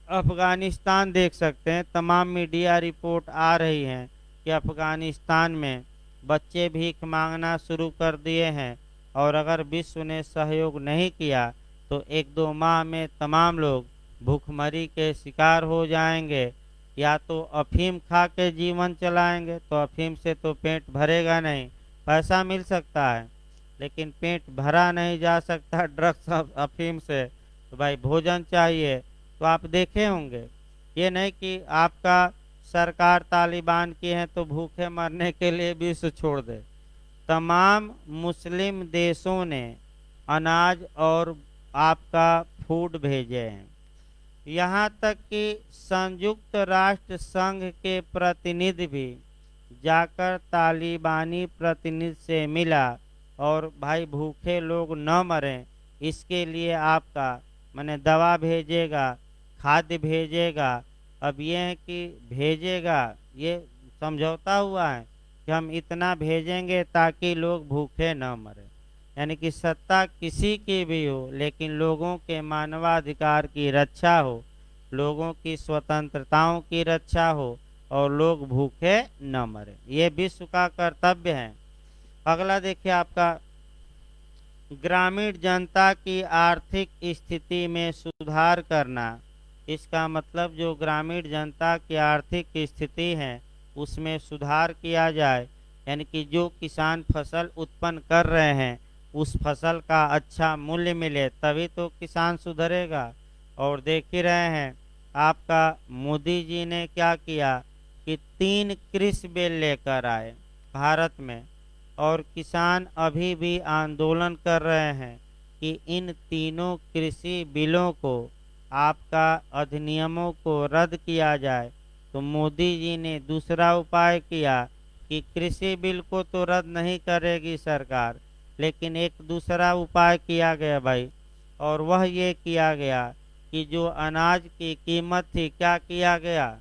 अफ़गानिस्तान देख सकते हैं, तमाम मीडिया रिपोर्ट आ रही हैं कि अफ़गानिस्तान में बच्चे भीख मांगना शुरू कर दिए हैं, और अगर विश्व ने सहयोग नहीं किया तो 1-2 माह में तमाम लोग भूखमरी के शिकार हो जाएंगे। या तो अफीम खा के जीवन चलाएंगे, तो अफीम से तो पेट भरेगा नहीं, पैसा मिल सकता है लेकिन पेट भरा नहीं जा सकता ड्रग्स अफीम से, तो भाई भोजन चाहिए। तो आप देखे होंगे, ये नहीं कि आपका सरकार तालिबान की है तो भूखे मरने के लिए विश्व छोड़ दे। तमाम मुस्लिम देशों ने अनाज और आपका फूड भेजे हैं। यहाँ तक कि संयुक्त राष्ट्र संघ के प्रतिनिधि भी जाकर तालिबानी प्रतिनिधि से मिला और भाई भूखे लोग न मरें इसके लिए आपका माने दवा भेजेगा, खाद्य भेजेगा। अब ये है कि भेजेगा, ये समझौता हुआ है कि हम इतना भेजेंगे ताकि लोग भूखे न मरें, यानी कि सत्ता किसी की भी हो लेकिन लोगों के मानवाधिकार की रक्षा हो, लोगों की स्वतंत्रताओं की रक्षा हो और लोग भूखे न मरें, ये विश्व का कर्तव्य है। अगला देखिए आपका ग्रामीण जनता की आर्थिक स्थिति में सुधार करना। इसका मतलब जो ग्रामीण जनता की आर्थिक स्थिति है उसमें सुधार किया जाए, यानी कि जो किसान फसल उत्पन्न कर रहे हैं उस फसल का अच्छा मूल्य मिले, तभी तो किसान सुधरेगा। और देख ही रहे हैं आपका मोदी जी ने क्या किया कि 3 कृषि बिल लेकर आए भारत में, और किसान अभी भी आंदोलन कर रहे हैं कि इन तीनों कृषि बिलों को आपका अधिनियमों को रद्द किया जाए। तो मोदी जी ने दूसरा उपाय किया कि कृषि बिल को तो रद्द नहीं करेगी सरकार, लेकिन एक दूसरा उपाय किया गया भाई, और वह ये किया गया कि जो अनाज की कीमत थी क्या किया गया,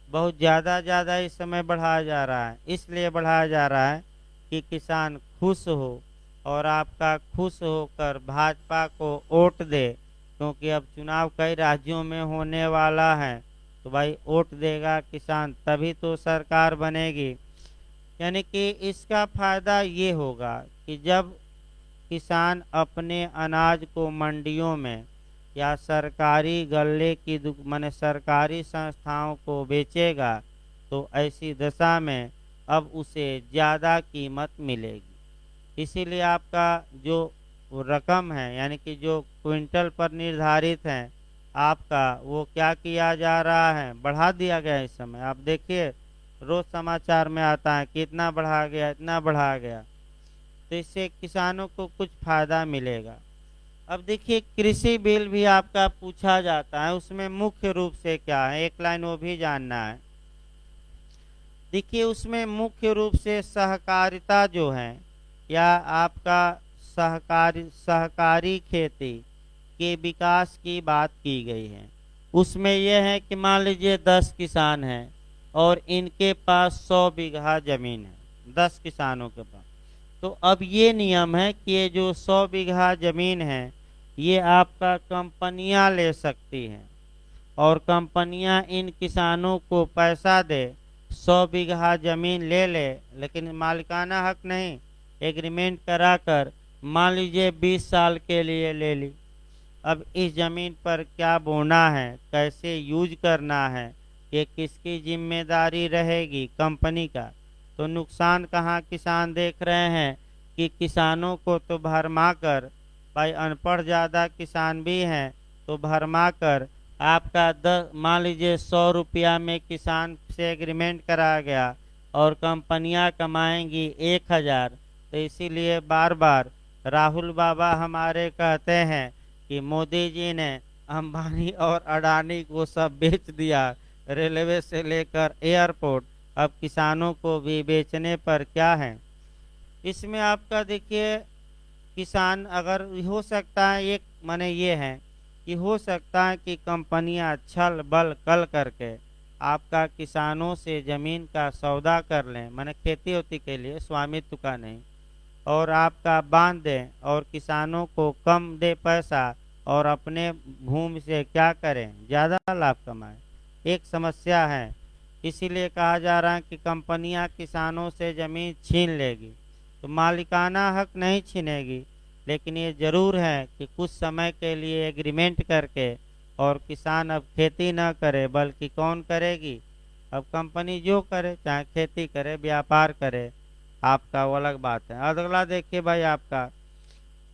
बहुत ज़्यादा इस समय बढ़ाया जा रहा है। इसलिए बढ़ाया जा रहा है कि किसान खुश हो और आपका खुश होकर भाजपा को वोट दे, क्योंकि अब चुनाव कई राज्यों में होने वाला है, तो भाई वोट देगा किसान तभी तो सरकार बनेगी। यानी कि इसका फायदा ये होगा कि जब किसान अपने अनाज को मंडियों में या सरकारी गल्ले की माने सरकारी संस्थाओं को बेचेगा, तो ऐसी दशा में अब उसे ज़्यादा कीमत मिलेगी। इसीलिए आपका जो रकम है, यानी कि जो क्विंटल पर निर्धारित है आपका, वो क्या किया जा रहा है, बढ़ा दिया गया है। इस समय आप देखिए रोज समाचार में आता है कि इतना बढ़ा गया, इतना बढ़ा गया। तो इससे किसानों को कुछ फायदा मिलेगा। अब देखिए कृषि बिल भी आपका पूछा जाता है, उसमें मुख्य रूप से क्या है, एक लाइन वो भी जानना है। देखिए उसमें मुख्य रूप से सहकारिता जो है, या आपका सहकारी खेती के विकास की बात की गई है। उसमें यह है कि मान लीजिए 10 किसान हैं और इनके पास 100 बीघा जमीन है, 10 किसानों के पास। तो अब ये नियम है कि ये जो 100 बीघा जमीन है ये आपका कंपनियां ले सकती हैं, और कंपनियां इन किसानों को पैसा दे, 100 बीघा जमीन ले ले, लेकिन मालिकाना हक नहीं, एग्रीमेंट कराकर मान लीजिए 20 साल के लिए ले ली। अब इस जमीन पर क्या बोना है, कैसे यूज करना है, ये किसकी जिम्मेदारी रहेगी, कंपनी का। तो नुकसान कहाँ किसान देख रहे हैं कि किसानों को तो भरमा कर, भाई अनपढ़ ज़्यादा किसान भी हैं, तो भरमा कर आपका 10 मान लीजिए 100 रुपया में किसान से एग्रीमेंट करा गया और कंपनियां कमाएंगी 1000। तो इसीलिए बार बार राहुल बाबा हमारे कहते हैं कि मोदी जी ने अंबानी और अडानी को सब बेच दिया, रेलवे से लेकर एयरपोर्ट, अब किसानों को भी बेचने पर क्या है। इसमें आपका देखिए किसान अगर हो सकता है, एक माने ये है कि हो सकता है कि कंपनियां छल बल कल करके आपका किसानों से ज़मीन का सौदा कर लें, माने खेती होती के लिए, स्वामित्व का नहीं, और आपका बांध दें और किसानों को कम दे पैसा और अपने भूमि से क्या करें, ज़्यादा लाभ कमाएं। एक समस्या है, इसीलिए कहा जा रहा है कि कंपनियां किसानों से ज़मीन छीन लेगी। तो मालिकाना हक नहीं छीनेगी, लेकिन ये ज़रूर है कि कुछ समय के लिए एग्रीमेंट करके, और किसान अब खेती न करे बल्कि कौन करेगी, अब कंपनी जो करे, चाहे खेती करे, व्यापार करे, आपका वो अलग बात है। अगला देखिए भाई, आपका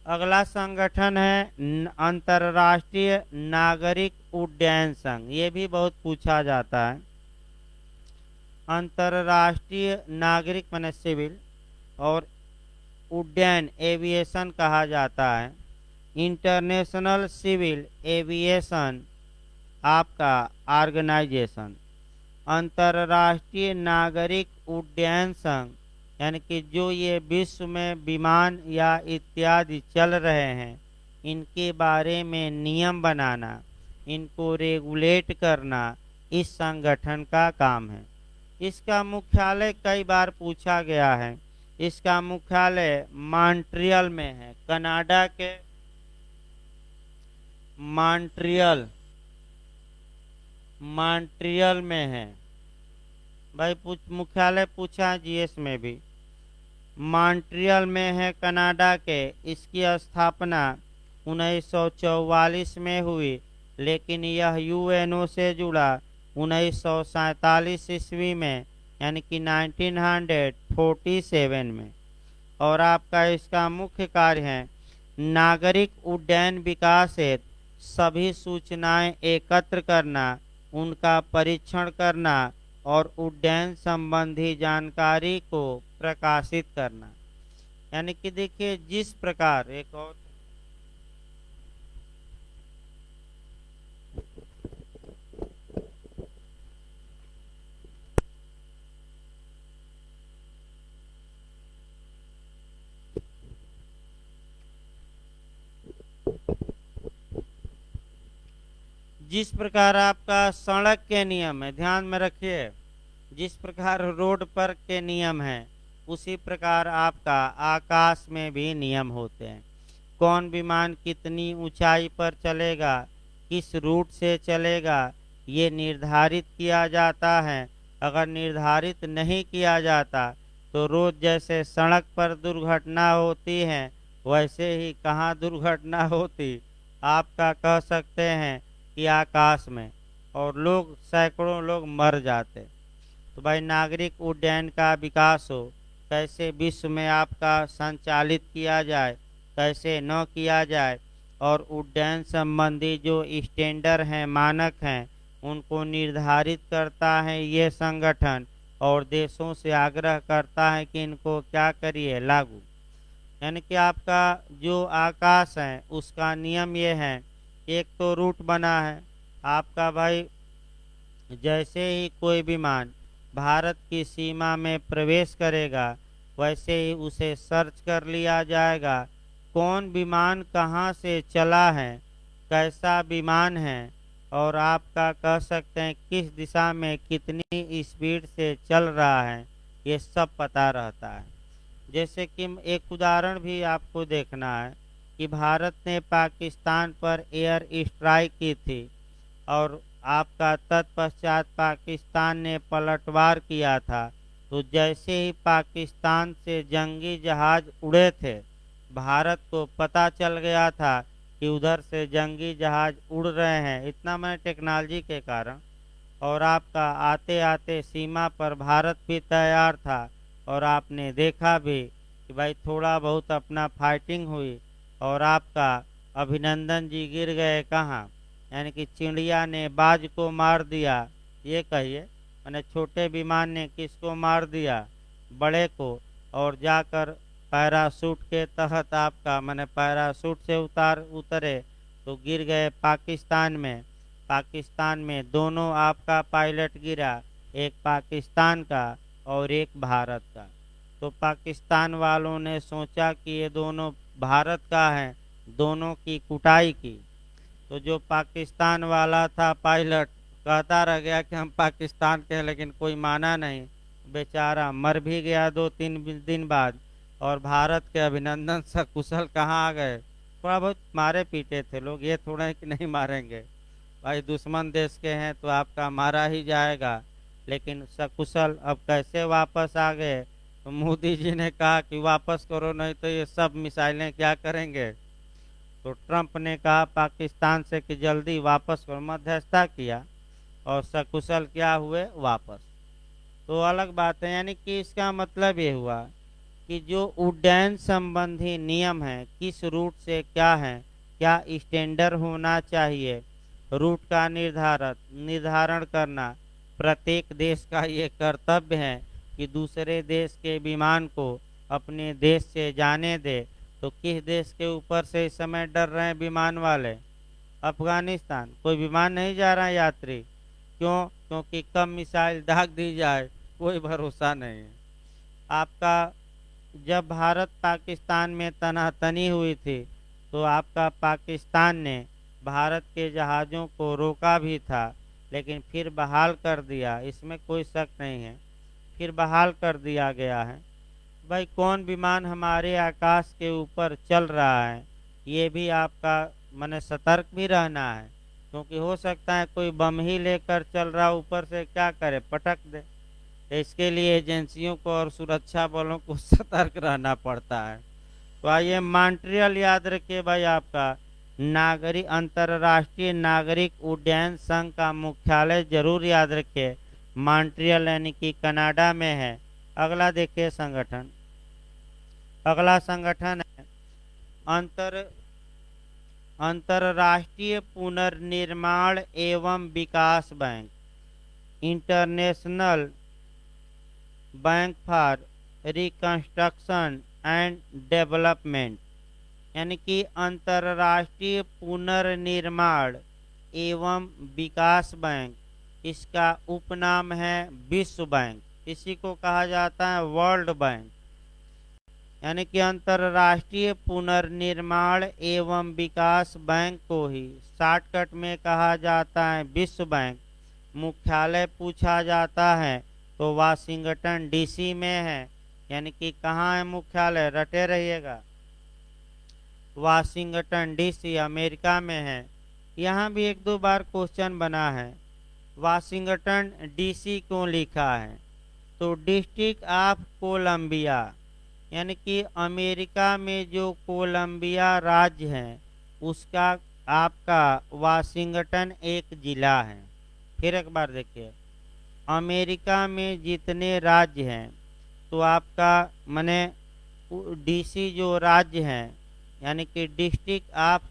अगला संगठन है अंतर्राष्ट्रीय नागरिक उड्डयन संघ। ये भी बहुत पूछा जाता है। अंतर्राष्ट्रीय नागरिक माने सिविल, और उड्डयन एविएशन कहा जाता है। इंटरनेशनल सिविल एविएशन आपका ऑर्गेनाइजेशन। अंतर्राष्ट्रीय नागरिक उड्डयन संघ यानी कि जो ये विश्व में विमान या इत्यादि चल रहे हैं, इनके बारे में नियम बनाना, इनको रेगुलेट करना इस संगठन का काम है। इसका मुख्यालय कई बार पूछा गया है, इसका मुख्यालय मॉन्ट्रियल में है, कनाडा के मॉन्ट्रियल में है। भाई मुख्यालय पूछा है जीएस में भी, मॉन्ट्रियल में है कनाडा के। इसकी स्थापना 1944 में हुई, लेकिन यह यूएनओ से जुड़ा 1947 ईस्वी में, यानी कि 1947 में। और आपका इसका मुख्य कार्य है नागरिक उड्डयन विकास हेतु सभी सूचनाएं एकत्र करना, उनका परीक्षण करना और उड्डयन संबंधी जानकारी को प्रकाशित करना। यानी कि देखिए जिस प्रकार एक और जिस प्रकार आपका सड़क के नियम है, ध्यान में रखिए, जिस प्रकार रोड पर के नियम हैं, उसी प्रकार आपका आकाश में भी नियम होते हैं। कौन विमान कितनी ऊंचाई पर चलेगा, किस रूट से चलेगा, ये निर्धारित किया जाता है। अगर निर्धारित नहीं किया जाता तो रोज जैसे सड़क पर दुर्घटना होती है, वैसे ही कहाँ दुर्घटना होती, आपका कह सकते हैं कि आकाश में, और लोग सैकड़ों लोग मर जाते। तो भाई नागरिक उड्डयन का विकास हो, कैसे विश्व में आपका संचालित किया जाए, कैसे न किया जाए, और उड्डयन संबंधी जो स्टैंडर्ड हैं, मानक हैं, उनको निर्धारित करता है ये संगठन। और देशों से आग्रह करता है कि इनको क्या करिए, लागू। यानी कि आपका जो आकाश है उसका नियम ये है, एक तो रूट बना है आपका भाई, जैसे ही कोई विमान भारत की सीमा में प्रवेश करेगा वैसे ही उसे सर्च कर लिया जाएगा, कौन विमान कहाँ से चला है, कैसा विमान है, और आपका कह सकते हैं किस दिशा में कितनी स्पीड से चल रहा है, ये सब पता रहता है। जैसे कि एक उदाहरण भी आपको देखना है कि भारत ने पाकिस्तान पर एयर स्ट्राइक की थी और आपका तत्पश्चात पाकिस्तान ने पलटवार किया था। तो जैसे ही पाकिस्तान से जंगी जहाज उड़े थे, भारत को पता चल गया था कि उधर से जंगी जहाज उड़ रहे हैं, इतना मैं टेक्नोलॉजी के कारण। और आपका आते आते सीमा पर भारत भी तैयार था और आपने देखा भी कि भाई थोड़ा बहुत अपना फाइटिंग हुई और आपका अभिनंदन जी गिर गए कहाँ, यानी कि चिड़िया ने बाज को मार दिया, ये कहिए मैंने छोटे विमान ने किसको मार दिया, बड़े को, और जाकर पैराशूट के तहत आपका मैंने पैराशूट से उतरे तो गिर गए पाकिस्तान में। पाकिस्तान में दोनों आपका पायलट गिरा, एक पाकिस्तान का और एक भारत का। तो पाकिस्तान वालों ने सोचा कि ये दोनों भारत का है, दोनों की कुटाई की। तो जो पाकिस्तान वाला था पायलट कहता रह गया कि हम पाकिस्तान के हैं, लेकिन कोई माना नहीं, बेचारा मर भी गया 2-3 दिन बाद। और भारत के अभिनंदन सकुशल कहाँ आ गए, थोड़ा बहुत मारे पीटे थे लोग, ये थोड़ा है कि नहीं मारेंगे भाई, दुश्मन देश के हैं तो आपका मारा ही जाएगा, लेकिन सकुशल अब कैसे वापस आ गए। तो मोदी जी ने कहा कि वापस करो नहीं तो ये सब मिसाइलें क्या करेंगे। तो ट्रंप ने कहा पाकिस्तान से कि जल्दी वापस करो, मध्यस्थता किया और सकुशल क्या हुए वापस। तो अलग बात है, यानी कि इसका मतलब ये हुआ कि जो उड्डयन संबंधी नियम है, किस रूट से क्या है, क्या स्टैंडर्ड होना चाहिए, रूट का निर्धारण करना प्रत्येक देश का ये कर्तव्य है कि दूसरे देश के विमान को अपने देश से जाने दे। तो किस देश के ऊपर से इस समय डर रहे हैं विमान वाले, अफगानिस्तान, कोई विमान नहीं जा रहा है यात्री, क्यों, क्योंकि कब मिसाइल दाग दी जाए कोई भरोसा नहीं है। आपका जब भारत पाकिस्तान में तनातनी हुई थी तो आपका पाकिस्तान ने भारत के जहाज़ों को रोका भी था, लेकिन फिर बहाल कर दिया, इसमें कोई शक नहीं है, फिर बहाल कर दिया गया है। भाई कौन विमान हमारे आकाश के ऊपर चल रहा है ये भी आपका मने सतर्क भी रहना है, क्योंकि हो सकता है कोई बम ही लेकर चल रहा ऊपर से, क्या करे, पटक दे। तो इसके लिए एजेंसियों को और सुरक्षा बलों को सतर्क रहना पड़ता है। तो आइए मॉन्ट्रियल याद रखिए भाई, आपका नागरिक अंतर्राष्ट्रीय नागरिक उड्डयन संघ का मुख्यालय जरूर याद रखिए, मॉन्ट्रियल यानी कि कनाडा में है। अगला देखिए संगठन, अगला संगठन है अंतर अंतर्राष्ट्रीय पुनर्निर्माण एवं विकास bank, international bank for reconstruction and development, यानी कि अंतर्राष्ट्रीय पुनर्निर्माण एवं विकास बैंक, इसका उपनाम है विश्व बैंक, इसी को कहा जाता है वर्ल्ड बैंक। यानी कि अंतर्राष्ट्रीय पुनर्निर्माण एवं विकास बैंक को ही शॉर्टकट में कहा जाता है विश्व बैंक। मुख्यालय पूछा जाता है तो वाशिंगटन डीसी में है, यानी कि कहाँ है मुख्यालय, रटे रहिएगा, वाशिंगटन डीसी अमेरिका में है। यहाँ भी 1-2 बार क्वेश्चन बना है, वाशिंगटन डीसी क्यों लिखा है, तो डिस्ट्रिक्ट ऑफ कोलंबिया, यानी कि अमेरिका में जो कोलंबिया राज्य है उसका आपका वाशिंगटन एक जिला है। फिर एक बार देखिए, अमेरिका में जितने राज्य हैं तो आपका मने डीसी जो राज्य हैं, यानी कि डिस्ट्रिक्ट ऑफ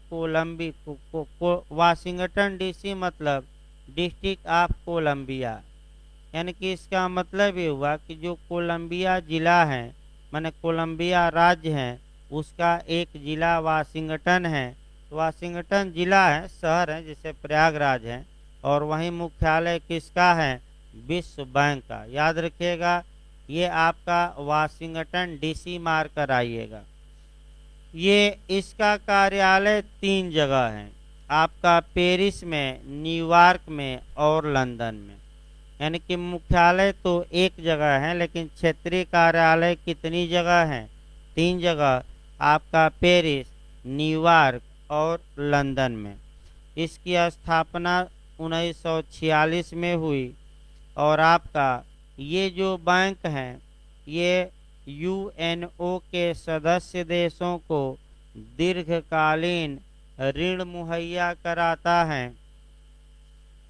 वाशिंगटन डीसी मतलब डिस्ट्रिक्ट ऑफ कोलंबिया, यानी कि इसका मतलब ये हुआ कि जो कोलंबिया जिला है, माने कोलंबिया राज्य है, उसका एक जिला वाशिंगटन है। वाशिंगटन जिला है, शहर है, जैसे प्रयागराज है, और वहीं मुख्यालय किसका है? विश्व बैंक का। याद रखिएगा, ये आपका वाशिंगटन डीसी मार कर आइएगा। ये इसका कार्यालय 3 जगह है, आपका पेरिस में, न्यूयॉर्क में और लंदन में। यानी कि मुख्यालय तो एक जगह है, लेकिन क्षेत्रीय कार्यालय कितनी जगह है? 3 जगह, आपका पेरिस, न्यूयॉर्क और लंदन में। इसकी स्थापना 1946 में हुई। और आपका ये जो बैंक है, ये यूएनओ के सदस्य देशों को दीर्घकालीन ऋण मुहैया कराता है,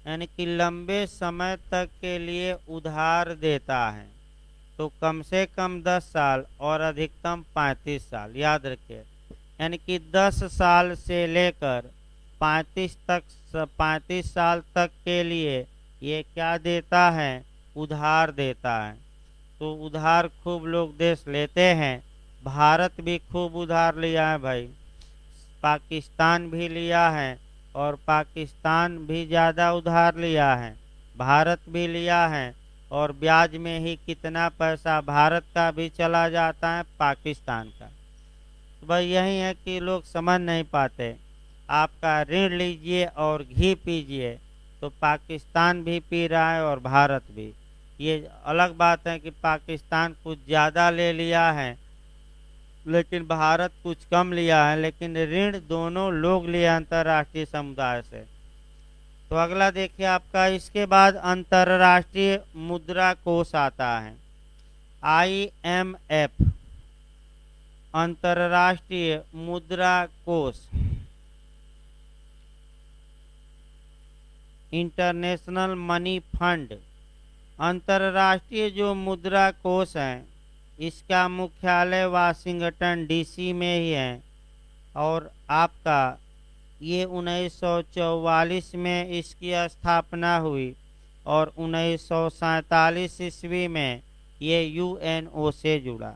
यानी कि लंबे समय तक के लिए उधार देता है। तो कम से कम 10 साल और अधिकतम 35 साल, याद रखिए। यानी कि 10 साल से लेकर 35 साल तक के लिए ये क्या देता है? उधार देता है। तो उधार खूब लोग देश लेते हैं। भारत भी खूब उधार लिया है भाई, पाकिस्तान भी लिया है, और पाकिस्तान भी ज़्यादा उधार लिया है, भारत भी लिया है। और ब्याज में ही कितना पैसा भारत का भी चला जाता है, पाकिस्तान का। तो भाई यही है कि लोग समझ नहीं पाते। आपका ऋण लीजिए और घी पीजिए, तो पाकिस्तान भी पी रहा है और भारत भी। ये अलग बात है कि पाकिस्तान कुछ ज़्यादा ले लिया है, लेकिन भारत कुछ कम लिया है, लेकिन ऋण दोनों लोग लिए अंतर्राष्ट्रीय समुदाय से। तो अगला देखिए आपका, इसके बाद अंतर्राष्ट्रीय मुद्रा कोष आता है, IMF, अंतर्राष्ट्रीय मुद्रा कोष, इंटरनेशनल मनी फंड। अंतर्राष्ट्रीय जो मुद्रा कोष है, इसका मुख्यालय वाशिंगटन डीसी में ही है। और आपका ये 1944 में इसकी स्थापना हुई, और 1947 ईस्वी में ये यूएनओ से जुड़ा।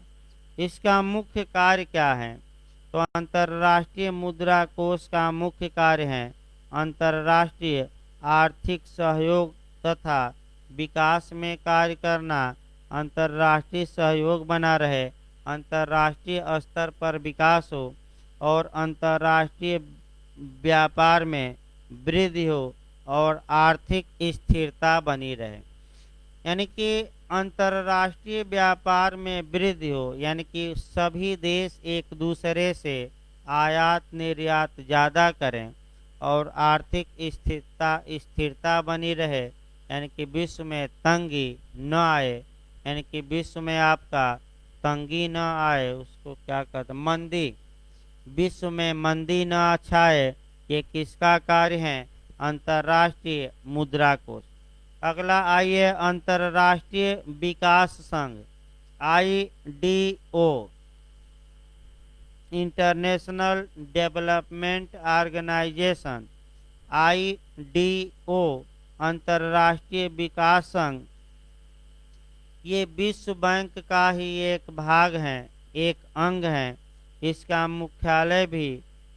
इसका मुख्य कार्य क्या है? तो अंतर्राष्ट्रीय मुद्रा कोष का मुख्य कार्य है अंतर्राष्ट्रीय आर्थिक सहयोग तथा विकास में कार्य करना, अंतर्राष्ट्रीय सहयोग बना रहे, अंतर्राष्ट्रीय स्तर पर विकास हो, और अंतर्राष्ट्रीय व्यापार में वृद्धि हो, और आर्थिक स्थिरता बनी रहे। यानी कि अंतर्राष्ट्रीय व्यापार में वृद्धि हो, यानी कि सभी देश एक दूसरे से आयात निर्यात ज़्यादा करें, और आर्थिक स्थिरता बनी रहे, यानी कि विश्व में तंगी न आए, यानी कि विश्व में आपका तंगी न आए, उसको क्या कहते हैं, मंदी, विश्व में मंदी न छाए। ये किसका कार्य है? अंतर्राष्ट्रीय मुद्रा कोष। अगला आइए, अंतर्राष्ट्रीय विकास संघ, IDO, international development organisation, IDO, अंतर्राष्ट्रीय विकास संघ। ये विश्व बैंक का ही एक भाग है, एक अंग है। इसका मुख्यालय भी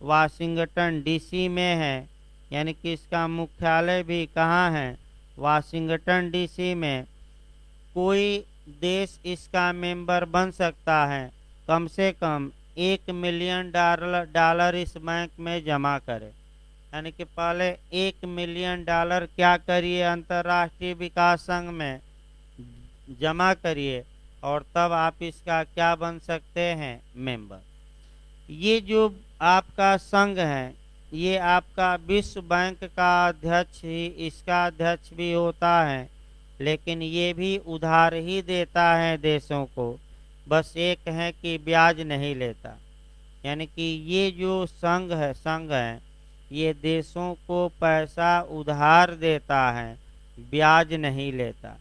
वाशिंगटन डीसी में है, यानी कि इसका मुख्यालय भी कहाँ है? वाशिंगटन डीसी में। कोई देश इसका मेंबर बन सकता है, कम से कम $1 मिलियन इस बैंक में जमा करे। यानी कि पहले $1 मिलियन क्या करिए? अंतर्राष्ट्रीय विकास संघ में जमा करिए, और तब आप इसका क्या बन सकते हैं? मेंबर। ये जो आपका संघ है, ये आपका विश्व बैंक का अध्यक्ष ही इसका अध्यक्ष भी होता है, लेकिन ये भी उधार ही देता है देशों को। बस एक है कि ब्याज नहीं लेता। यानी कि ये जो संघ है, ये देशों को पैसा उधार देता है, ब्याज नहीं लेता,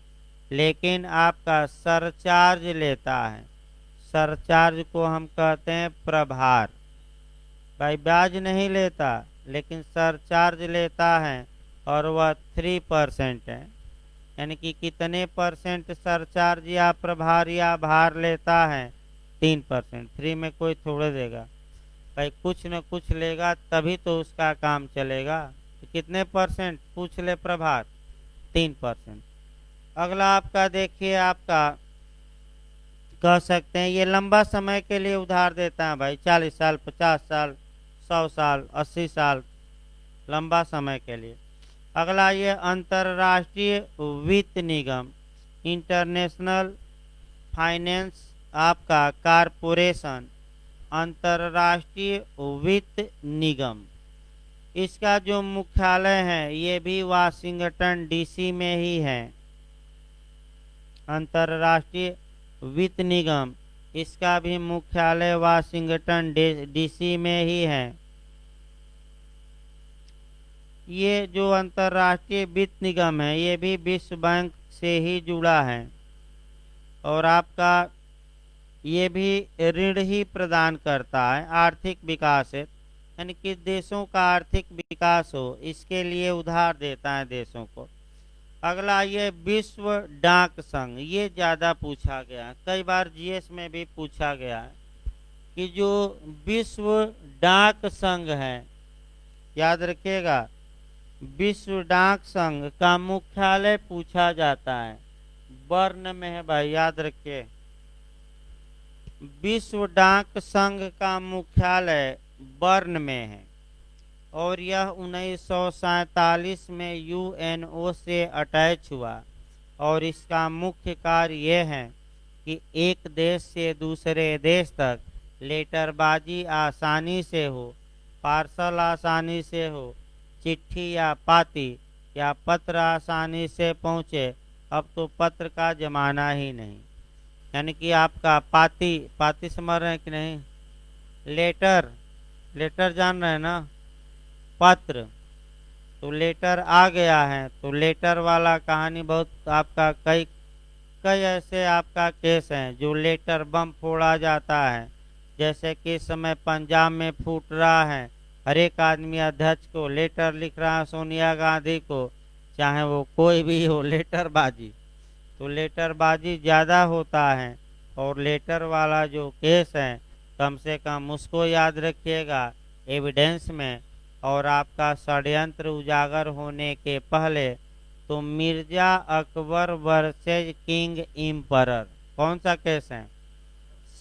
लेकिन आपका सरचार्ज लेता है। सरचार्ज को हम कहते हैं प्रभार। भाई ब्याज नहीं लेता, लेकिन सरचार्ज लेता है, और वह 3% है। यानी कि कितने परसेंट सरचार्ज या प्रभार या भार लेता है? 3%। फ्री में कोई थोड़े देगा भाई, कुछ न कुछ लेगा तभी तो उसका काम चलेगा। तो कितने परसेंट पूछ ले प्रभार? 3%। अगला आपका देखिए, आपका कह सकते हैं ये लंबा समय के लिए उधार देता है भाई, 40 साल, 50 साल, 100 साल, 80 साल, लंबा समय के लिए। अगला ये अंतर्राष्ट्रीय वित्त निगम, इंटरनेशनल फाइनेंस आपका कारपोरेशन, अंतर्राष्ट्रीय वित्त निगम, इसका जो मुख्यालय है ये भी वाशिंगटन डीसी में ही है। अंतर्राष्ट्रीय वित्त निगम, इसका भी मुख्यालय वाशिंगटन डीसी में ही है। ये जो अंतर्राष्ट्रीय वित्त निगम है ये भी विश्व बैंक से ही जुड़ा है और आपका ये भी ऋण ही प्रदान करता है, आर्थिक विकास है, यानी कि देशों का आर्थिक विकास हो इसके लिए उधार देता है देशों को। अगला ये विश्व डाक संघ, ये ज्यादा पूछा गया है, कई बार जीएस में भी पूछा गया है कि जो विश्व डाक संघ है, याद रखिएगा, विश्व डाक संघ का मुख्यालय पूछा जाता है बर्न में है भाई, याद रखिए। विश्व डाक संघ का मुख्यालय बर्न में है और यह 1947 में यूएनओ से अटैच हुआ और इसका मुख्य कार्य यह है कि एक देश से दूसरे देश तक लेटरबाजी आसानी से हो, पार्सल आसानी से हो, चिट्ठी या पाती या पत्र आसानी से पहुँचे। अब तो पत्र का जमाना ही नहीं, यानी कि आपका पाती, पाती समझ रहे हैं कि नहीं? लेटर, लेटर जान रहे हैं ना, पत्र, तो लेटर आ गया है, तो लेटर वाला कहानी बहुत आपका कई कई ऐसे आपका केस हैं जो लेटर बम फोड़ा जाता है, जैसे कि इस समय पंजाब में फूट रहा है, हर एक आदमी अध्यक्ष को लेटर लिख रहा है, सोनिया गांधी को, चाहे वो कोई भी हो, लेटरबाजी। तो लेटरबाजी ज़्यादा होता है और लेटर वाला जो केस है कम से कम उसको याद रखिएगा एविडेंस में। और आपका षड्यंत्र उजागर होने के पहले तो Mirza Akbar versus king emperor, कौन सा केस है?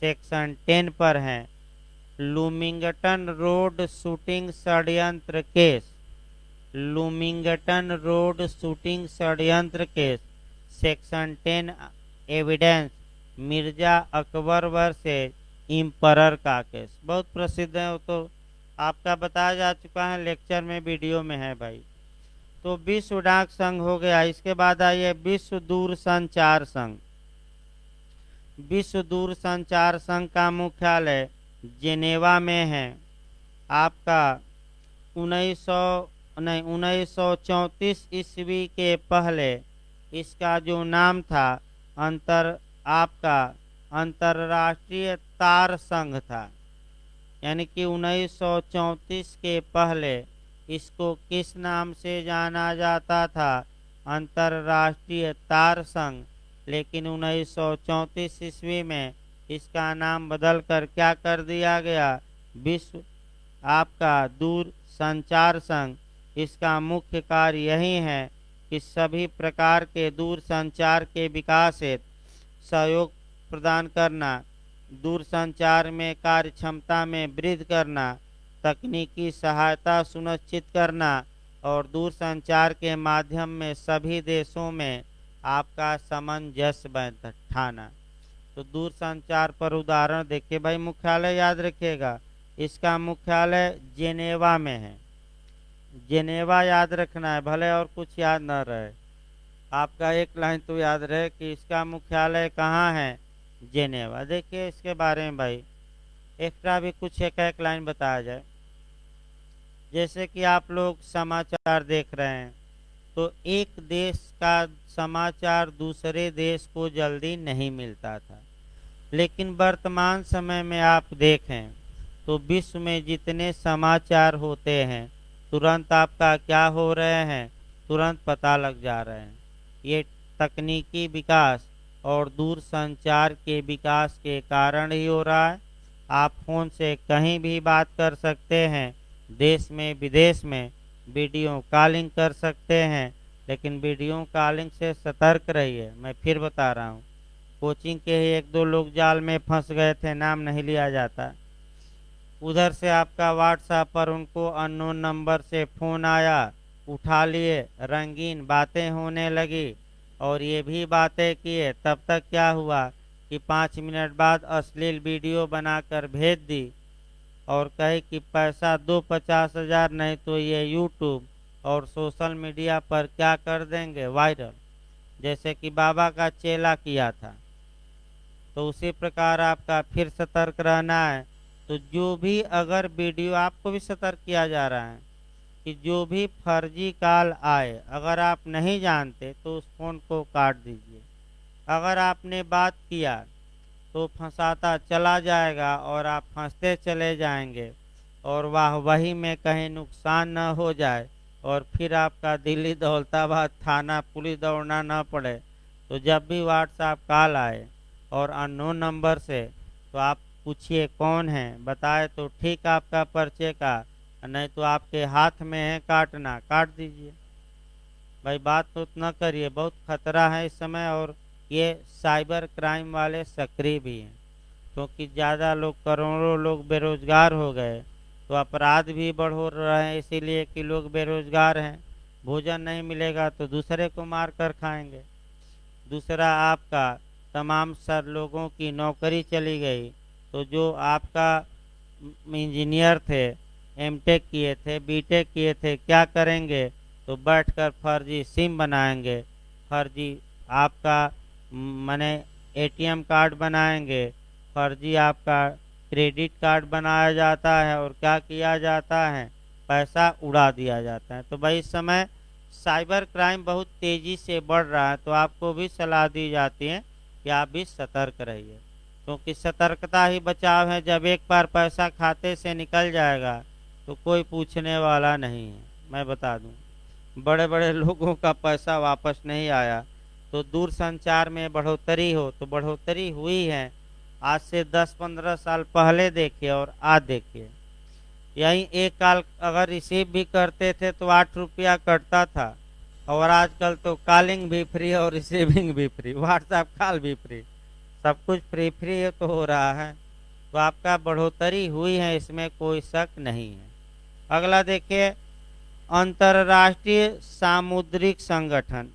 सेक्शन 10 पर है, लूमिंगटन रोड शूटिंग षड्यंत्र केस, लूमिंगटन रोड शूटिंग षड्यंत्र case, section 10 evidence, Mirza Akbar versus emperor का केस, बहुत प्रसिद्ध है, वो तो आपका बताया जा चुका है लेक्चर में, वीडियो में है भाई। तो विश्व डाक संघ हो गया। इसके बाद आइए विश्व दूरसंचार संघ। विश्व दूरसंचार संघ का मुख्यालय जेनेवा में है। आपका 1934 ईस्वी के पहले इसका जो नाम था आपका अंतर्राष्ट्रीय तार संघ था, यानी कि 1934 के पहले इसको किस नाम से जाना जाता था? अंतर्राष्ट्रीय तार संघ। लेकिन 1934 ईस्वी में इसका नाम बदलकर क्या कर दिया गया? विश्व आपका दूर संचार संघ। इसका मुख्य कार्य यही है कि सभी प्रकार के दूर संचार के विकास हेतु सहयोग प्रदान करना, दूर संचार में कार्य क्षमता में वृद्धि करना, तकनीकी सहायता सुनिश्चित करना और दूर संचार के माध्यम में सभी देशों में आपका सामंजस्य बैठाना। तो दूर संचार पर उदाहरण देखिए भाई, मुख्यालय याद रखिएगा, इसका मुख्यालय जेनेवा में है। जेनेवा याद रखना है, भले और कुछ याद न रहे, आपका एक लाइन तो याद रहे कि इसका मुख्यालय कहाँ है? जेनेवा। देखिए इसके बारे में भाई एक्स्ट्रा भी कुछ एक लाइन बताया जाए। जैसे कि आप लोग समाचार देख रहे हैं तो एक देश का समाचार दूसरे देश को जल्दी नहीं मिलता था, लेकिन वर्तमान समय में आप देखें तो विश्व में जितने समाचार होते हैं तुरंत आपका क्या हो रहे हैं? तुरंत पता लग जा रहे हैं। ये तकनीकी विकास और दूरसंचार के विकास के कारण ही हो रहा है। आप फ़ोन से कहीं भी बात कर सकते हैं, देश में विदेश में वीडियो कॉलिंग कर सकते हैं, लेकिन वीडियो कॉलिंग से सतर्क रहिए। मैं फिर बता रहा हूँ, कोचिंग के ही एक दो लोग जाल में फंस गए थे, नाम नहीं लिया जाता। उधर से आपका व्हाट्सएप पर उनको अननोन नंबर से फ़ोन आया, उठा लिए, रंगीन बातें होने लगी और ये भी बातें किए। तब तक क्या हुआ कि 5 मिनट बाद अश्लील वीडियो बनाकर भेज दी और कहे कि पैसा दो 50,000, नहीं तो ये यूट्यूब और सोशल मीडिया पर क्या कर देंगे वायरल, जैसे कि बाबा का चेला किया था। तो उसी प्रकार आपका फिर सतर्क रहना है। तो जो भी अगर वीडियो, आपको भी सतर्क किया जा रहा है कि जो भी फर्जी कॉल आए, अगर आप नहीं जानते तो उस फ़ोन को काट दीजिए। अगर आपने बात किया तो फंसाता चला जाएगा और आप फंसते चले जाएंगे और वही में कहीं नुकसान न हो जाए और फिर आपका दिल्ली दौलताबाद थाना पुलिस दौड़ना न पड़े। तो जब भी व्हाट्सएप कॉल आए और अननोन नंबर से, तो आप पूछिए कौन है, बताए तो ठीक आपका परिचय का, नहीं तो आपके हाथ में है काटना, काट दीजिए। भाई बात तो न करिए, बहुत खतरा है इस समय। और ये साइबर क्राइम वाले सक्रिय भी हैं, क्योंकि ज़्यादा लोग, करोड़ों लोग बेरोजगार हो गए, तो अपराध भी बढ़ हो रहे हैं, इसीलिए कि लोग बेरोजगार हैं। भोजन नहीं मिलेगा तो दूसरे को मार कर खाएंगे। दूसरा, आपका तमाम सर लोगों की नौकरी चली गई, तो जो आपका इंजीनियर थे, एमटेक किए थे, बीटेक किए थे, क्या करेंगे? तो बैठकर फर्जी सिम बनाएंगे, फर्जी आपका माने एटीएम कार्ड बनाएंगे, फर्जी आपका क्रेडिट कार्ड बनाया जाता है और क्या किया जाता है, पैसा उड़ा दिया जाता है। तो भाई इस समय साइबर क्राइम बहुत तेज़ी से बढ़ रहा है, तो आपको भी सलाह दी जाती है कि आप भी सतर्क रहिए, क्योंकि सतर्कता ही बचाव है। जब एक बार पैसा खाते से निकल जाएगा तो कोई पूछने वाला नहीं है। मैं बता दूं, बड़े बड़े लोगों का पैसा वापस नहीं आया। तो दूरसंचार में बढ़ोतरी हो, तो बढ़ोतरी हुई है। आज से 10-15 साल पहले देखिए और आज देखिए, यही एक कॉल अगर रिसीव भी करते थे तो 8 रुपया कटता था, और आजकल तो कॉलिंग भी फ्री और रिसीविंग भी फ्री, व्हाट्सएप कॉल भी फ्री, सब कुछ फ्री फ्री तो हो रहा है। तो आपका बढ़ोतरी हुई है, इसमें कोई शक नहीं है। अगला देखिए, अंतर्राष्ट्रीय सामुद्रिक संगठन।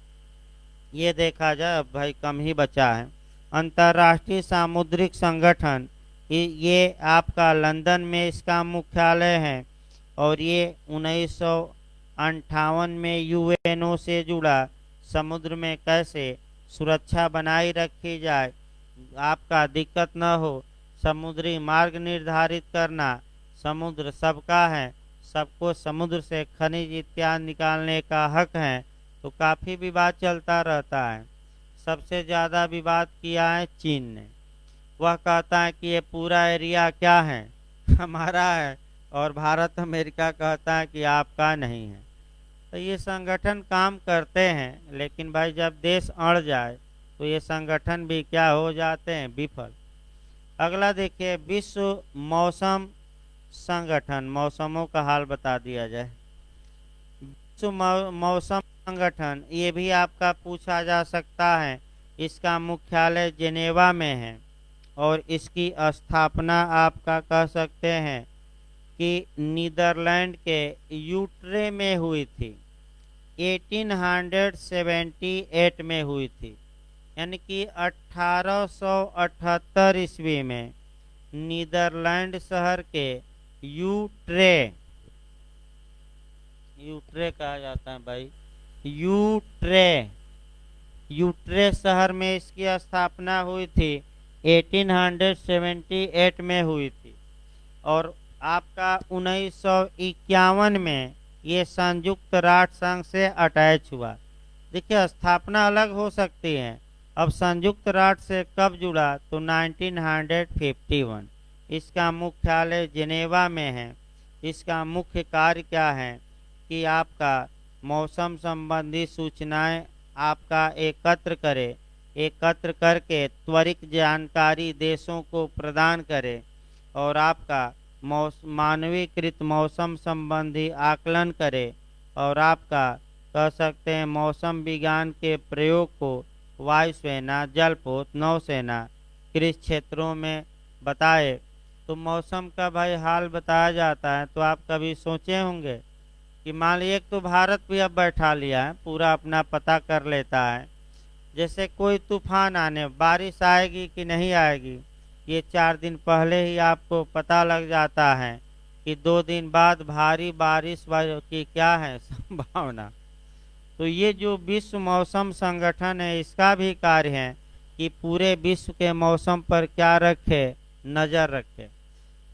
ये देखा जाए, अब भाई कम ही बचा है। अंतर्राष्ट्रीय सामुद्रिक संगठन, ये आपका लंदन में इसका मुख्यालय है और ये 1958 में यूएनओ से जुड़ा। समुद्र में कैसे सुरक्षा बनाई रखी जाए, आपका दिक्कत न हो, समुद्री मार्ग निर्धारित करना। समुद्र सबका है, सबको समुद्र से खनिज इत्यादि निकालने का हक है। तो काफ़ी विवाद चलता रहता है। सबसे ज़्यादा विवाद किया है चीन ने। वह कहता है कि ये पूरा एरिया क्या है, हमारा है, और भारत अमेरिका कहता है कि आपका नहीं है। तो ये संगठन काम करते हैं, लेकिन भाई जब देश अड़ जाए तो ये संगठन भी क्या हो जाते हैं, विफल। अगला देखिए, विश्व मौसम संगठन, मौसमों का हाल बता दिया जाए। विश्व मौसम संगठन, ये भी आपका पूछा जा सकता है। इसका मुख्यालय जेनेवा में है और इसकी स्थापना आपका कह सकते हैं कि नीदरलैंड के यूट्रे में हुई थी, 1878 में हुई थी, यानी कि 1878 ईस्वी में नीदरलैंड शहर के यूट्रे, यूट्रे कहा जाता है भाई, यूट्रे, यूट्रे शहर में इसकी स्थापना हुई थी, 1878 में हुई थी। और आपका 1951 में ये संयुक्त राष्ट्र संघ से अटैच हुआ। देखिए, स्थापना अलग हो सकती है, अब संयुक्त राष्ट्र से कब जुड़ा, तो 1951। इसका मुख्यालय जेनेवा में है। इसका मुख्य कार्य क्या है कि आपका मौसम संबंधी सूचनाएं आपका एकत्र करके त्वरित जानकारी देशों को प्रदान करे और आपका मानवीकृत मौसम संबंधी आकलन करे और आपका कह सकते हैं मौसम विज्ञान के प्रयोग को वायुसेना, जलपोत, नौसेना, कृषि क्षेत्रों में बताए। तो मौसम का भाई हाल बताया जाता है। तो आप कभी सोचे होंगे कि मान लीजिए तो भारत भी अब बैठा लिया है, पूरा अपना पता कर लेता है। जैसे कोई तूफान आने, बारिश आएगी कि नहीं आएगी, ये 4 दिन पहले ही आपको पता लग जाता है कि 2 दिन बाद भारी बारिश की क्या है संभावना। तो ये जो विश्व मौसम संगठन है, इसका भी कार्य है कि पूरे विश्व के मौसम पर क्या रखे, नजर रखे।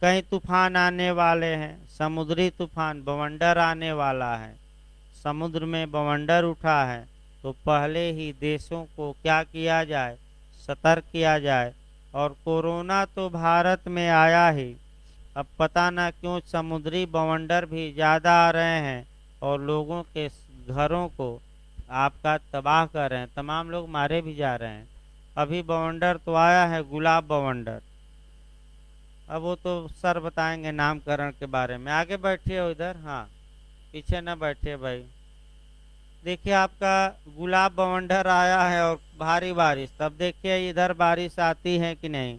कई तूफान आने वाले हैं, समुद्री तूफान, बवंडर आने वाला है, समुद्र में बवंडर उठा है। तो पहले ही देशों को क्या किया जाए, सतर्क किया जाए। और कोरोना तो भारत में आया ही, अब पता ना क्यों समुद्री बवंडर भी ज़्यादा आ रहे हैं और लोगों के घरों को आपका तबाह कर रहे हैं, तमाम लोग मारे भी जा रहे हैं। अभी बवंडर तो आया है, गुलाब बवंडर। अब वो तो सर बताएंगे नामकरण के बारे में। आगे बैठिए उधर, हाँ पीछे न बैठिए भाई। देखिए आपका गुलाब बवंडर आया है और भारी बारिश, तब देखिए इधर बारिश आती है कि नहीं,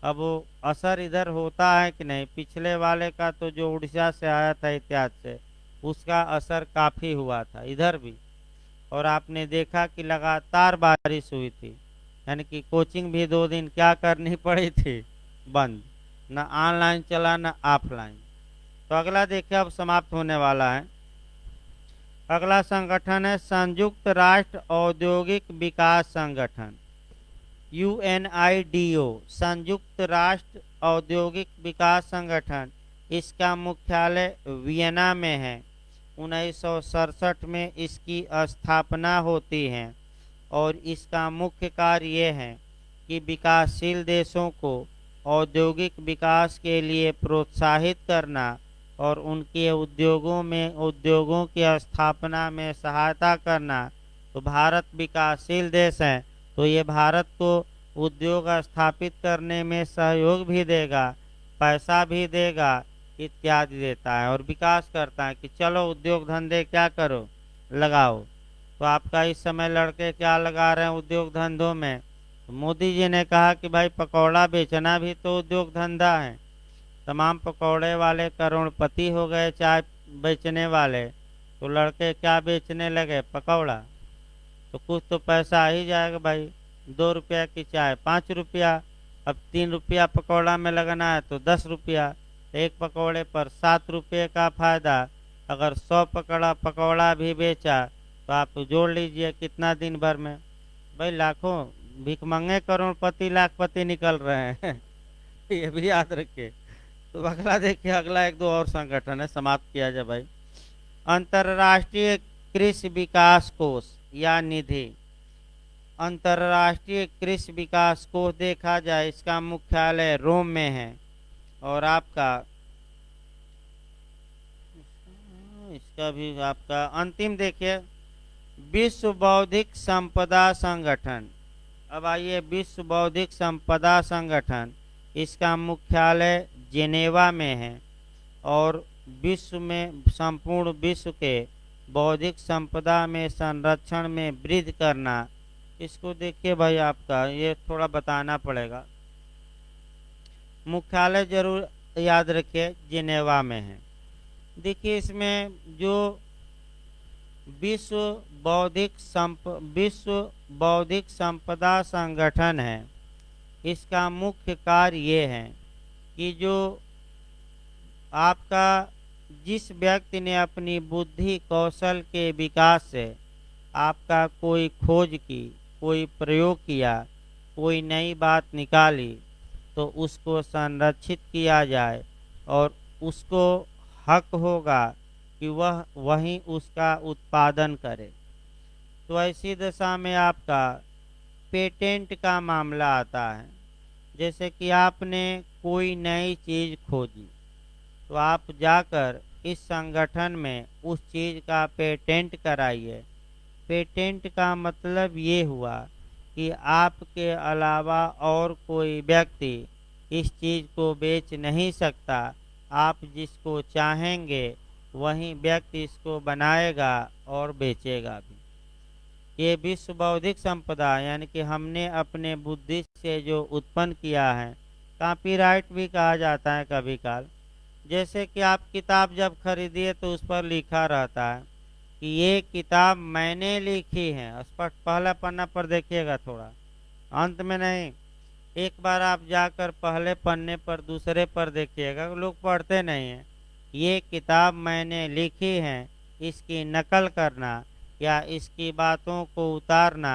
अब वो असर इधर होता है कि नहीं। पिछले वाले का तो जो उड़ीसा से आया था इत्यादि से, उसका असर काफ़ी हुआ था इधर भी। और आपने देखा कि लगातार बारिश हुई थी, यानी कि कोचिंग भी 2 दिन क्या करनी पड़ी थी, बंद, न ऑनलाइन चला न ऑफलाइन। तो अगला देखिए अब समाप्त होने वाला है। अगला संगठन है संयुक्त राष्ट्र औद्योगिक विकास संगठन, UNIDO, संयुक्त राष्ट्र औद्योगिक विकास संगठन। इसका मुख्यालय वियना में है। 1967 में इसकी स्थापना होती है और इसका मुख्य कार्य ये है कि विकासशील देशों को औद्योगिक विकास के लिए प्रोत्साहित करना और उनके उद्योगों की स्थापना में सहायता करना। तो भारत विकासशील देश है, तो ये भारत को उद्योग स्थापित करने में सहयोग भी देगा, पैसा भी देगा, इत्यादि देता है और विकास करता है कि चलो उद्योग धंधे क्या करो, लगाओ। तो आपका इस समय लड़के क्या लगा रहे हैं उद्योग धंधों में। तो मोदी जी ने कहा कि भाई पकौड़ा बेचना भी तो उद्योग धंधा है। तमाम पकौड़े वाले करोड़पति हो गए, चाय बेचने वाले। तो लड़के क्या बेचने लगे, पकौड़ा। तो कुछ तो पैसा आ ही जाएगा भाई। 2 रुपया की चाय 5 रुपया, अब 3 रुपया पकौड़ा में लगना है तो 10 रुपया, एक पकौड़े पर 7 रुपये का फायदा। अगर 100 पकौड़ा भी बेचा तो आप जोड़ लीजिए कितना दिन भर में, भाई लाखों भिखमंगे करोड़पति लाखपति निकल रहे हैं ये भी याद रखिए। तो अगला देखिए, अगला 1-2 और संगठन है, समाप्त किया जाए भाई। अंतर्राष्ट्रीय कृषि विकास कोष या निधि, अंतर्राष्ट्रीय कृषि विकास कोष देखा जाए, इसका मुख्यालय रोम में है और आपका इसका भी आपका अंतिम देखिए, विश्व बौद्धिक संपदा संगठन। अब आइए, विश्व बौद्धिक संपदा संगठन, इसका मुख्यालय जेनेवा में है और विश्व में संपूर्ण विश्व के बौद्धिक संपदा में संरक्षण में वृद्धि करना। इसको देखिए भाई, आपका ये थोड़ा बताना पड़ेगा। मुख्यालय जरूर याद रखिए, जेनेवा में है। देखिए इसमें जो विश्व बौद्धिक संपदा संगठन है, इसका मुख्य कार्य ये है कि जो आपका जिस व्यक्ति ने अपनी बुद्धि कौशल के विकास से आपका कोई खोज की, कोई प्रयोग किया, कोई नई बात निकाली, तो उसको संरक्षित किया जाए और उसको हक होगा कि वह वहीं उसका उत्पादन करे। तो ऐसी दशा में आपका पेटेंट का मामला आता है। जैसे कि आपने कोई नई चीज़ खोजी, तो आप जाकर इस संगठन में उस चीज़ का पेटेंट कराइए। पेटेंट का मतलब ये हुआ कि आपके अलावा और कोई व्यक्ति इस चीज़ को बेच नहीं सकता। आप जिसको चाहेंगे वही व्यक्ति इसको बनाएगा और बेचेगा भी। ये विश्व बौद्धिक संपदा यानी कि हमने अपने बुद्धि से जो उत्पन्न किया है, कॉपीराइट भी कहा जाता है कभी काल। जैसे कि आप किताब जब खरीदिए तो उस पर लिखा रहता है कि ये किताब मैंने लिखी है। स्पष्ट पहला पन्ना पर देखिएगा, थोड़ा अंत में नहीं। एक बार आप जाकर पहले पन्ने पर दूसरे पर देखिएगा, लोग पढ़ते नहीं हैं। ये किताब मैंने लिखी है, इसकी नकल करना या इसकी बातों को उतारना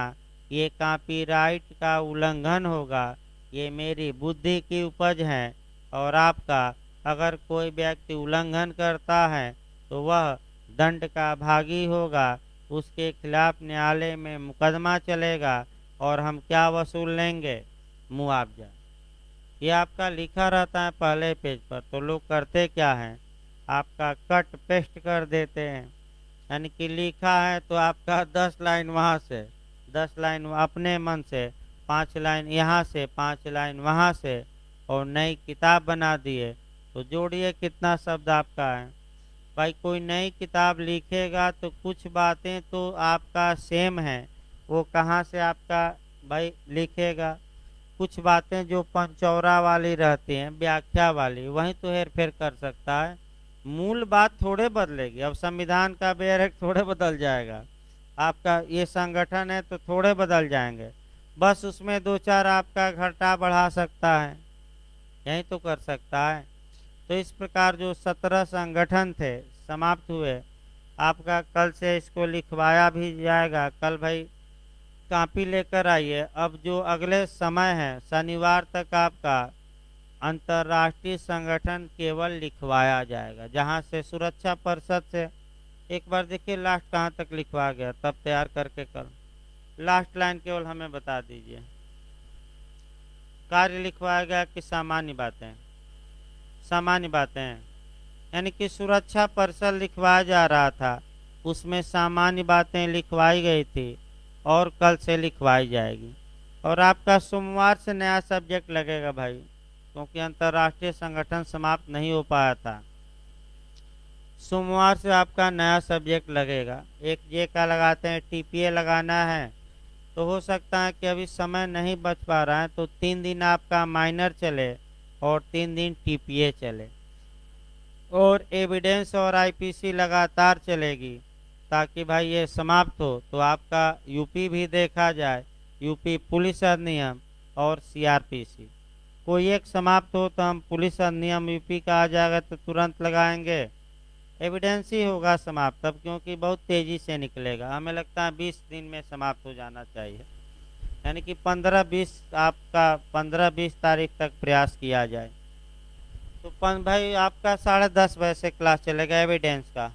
ये कॉपीराइट का उल्लंघन होगा। ये मेरी बुद्धि की उपज है और आपका। अगर कोई व्यक्ति उल्लंघन करता है तो वह दंड का भागी होगा। उसके खिलाफ न्यायालय में मुकदमा चलेगा और हम क्या वसूल लेंगे? मुआवजा। ये आपका लिखा रहता है पहले पेज पर, तो लोग करते क्या हैं, आपका कट पेस्ट कर देते हैं। यानी कि लिखा है तो आपका 10 लाइन वहाँ से, 10 लाइन अपने मन से, 5 लाइन यहाँ से, 5 लाइन वहाँ से, और नई किताब बना दिए। तो जोड़िए कितना शब्द आपका है भाई। कोई नई किताब लिखेगा तो कुछ बातें तो आपका सेम है, वो कहाँ से आपका भाई लिखेगा? कुछ बातें जो पंचौरा वाली रहती हैं, व्याख्या वाली, वहीं तो हेर फेर कर सकता है। मूल बात थोड़े बदलेगी। अब संविधान का बेयर है थोड़े बदल जाएगा, आपका ये संगठन है तो थोड़े बदल जाएंगे। बस उसमें 2-4 आपका घटा बढ़ा सकता है, यही तो कर सकता है। तो इस प्रकार जो 17 संगठन थे समाप्त हुए। आपका कल से इसको लिखवाया भी जाएगा। कल भाई कॉपी लेकर आइए। अब जो अगले समय है शनिवार तक आपका अंतर्राष्ट्रीय संगठन केवल लिखवाया जाएगा, जहां से सुरक्षा परिषद से एक बार देखिए लास्ट कहां तक लिखवा गया, तब तैयार करके कल लास्ट लाइन केवल हमें बता दीजिए। कार्य लिखवाया गया कि सामान्य बातें? सामान्य बातें, यानी कि सुरक्षा परिषद लिखवाया जा रहा था, उसमें सामान्य बातें लिखवाई गई थी और कल से लिखवाई जाएगी। और आपका सोमवार से नया सब्जेक्ट लगेगा भाई, क्योंकि अंतर्राष्ट्रीय संगठन समाप्त नहीं हो पाया था। सोमवार से आपका नया सब्जेक्ट लगेगा। एक जे का लगाते हैं, टीपीए लगाना है, तो हो सकता है कि अभी समय नहीं बच पा रहा है, तो 3 दिन आपका माइनर चले और 3 दिन टीपीए चले, और एविडेंस और आईपीसी लगातार चलेगी, ताकि भाई ये समाप्त हो तो आपका यूपी भी देखा जाए, यूपी पुलिस अधिनियम और सीआरपीसी। कोई एक समाप्त हो तो हम पुलिस अधिनियम यूपी का आ जाएगा तो तुरंत लगाएंगे। एविडेंस ही होगा समाप्त तब, क्योंकि बहुत तेज़ी से निकलेगा। हमें लगता है 20 दिन में समाप्त हो जाना चाहिए, यानी कि 15-20 आपका 15-20 तारीख तक प्रयास किया जाए। तो भाई आपका 10:30 बजे से क्लास चलेगा एविडेंस का।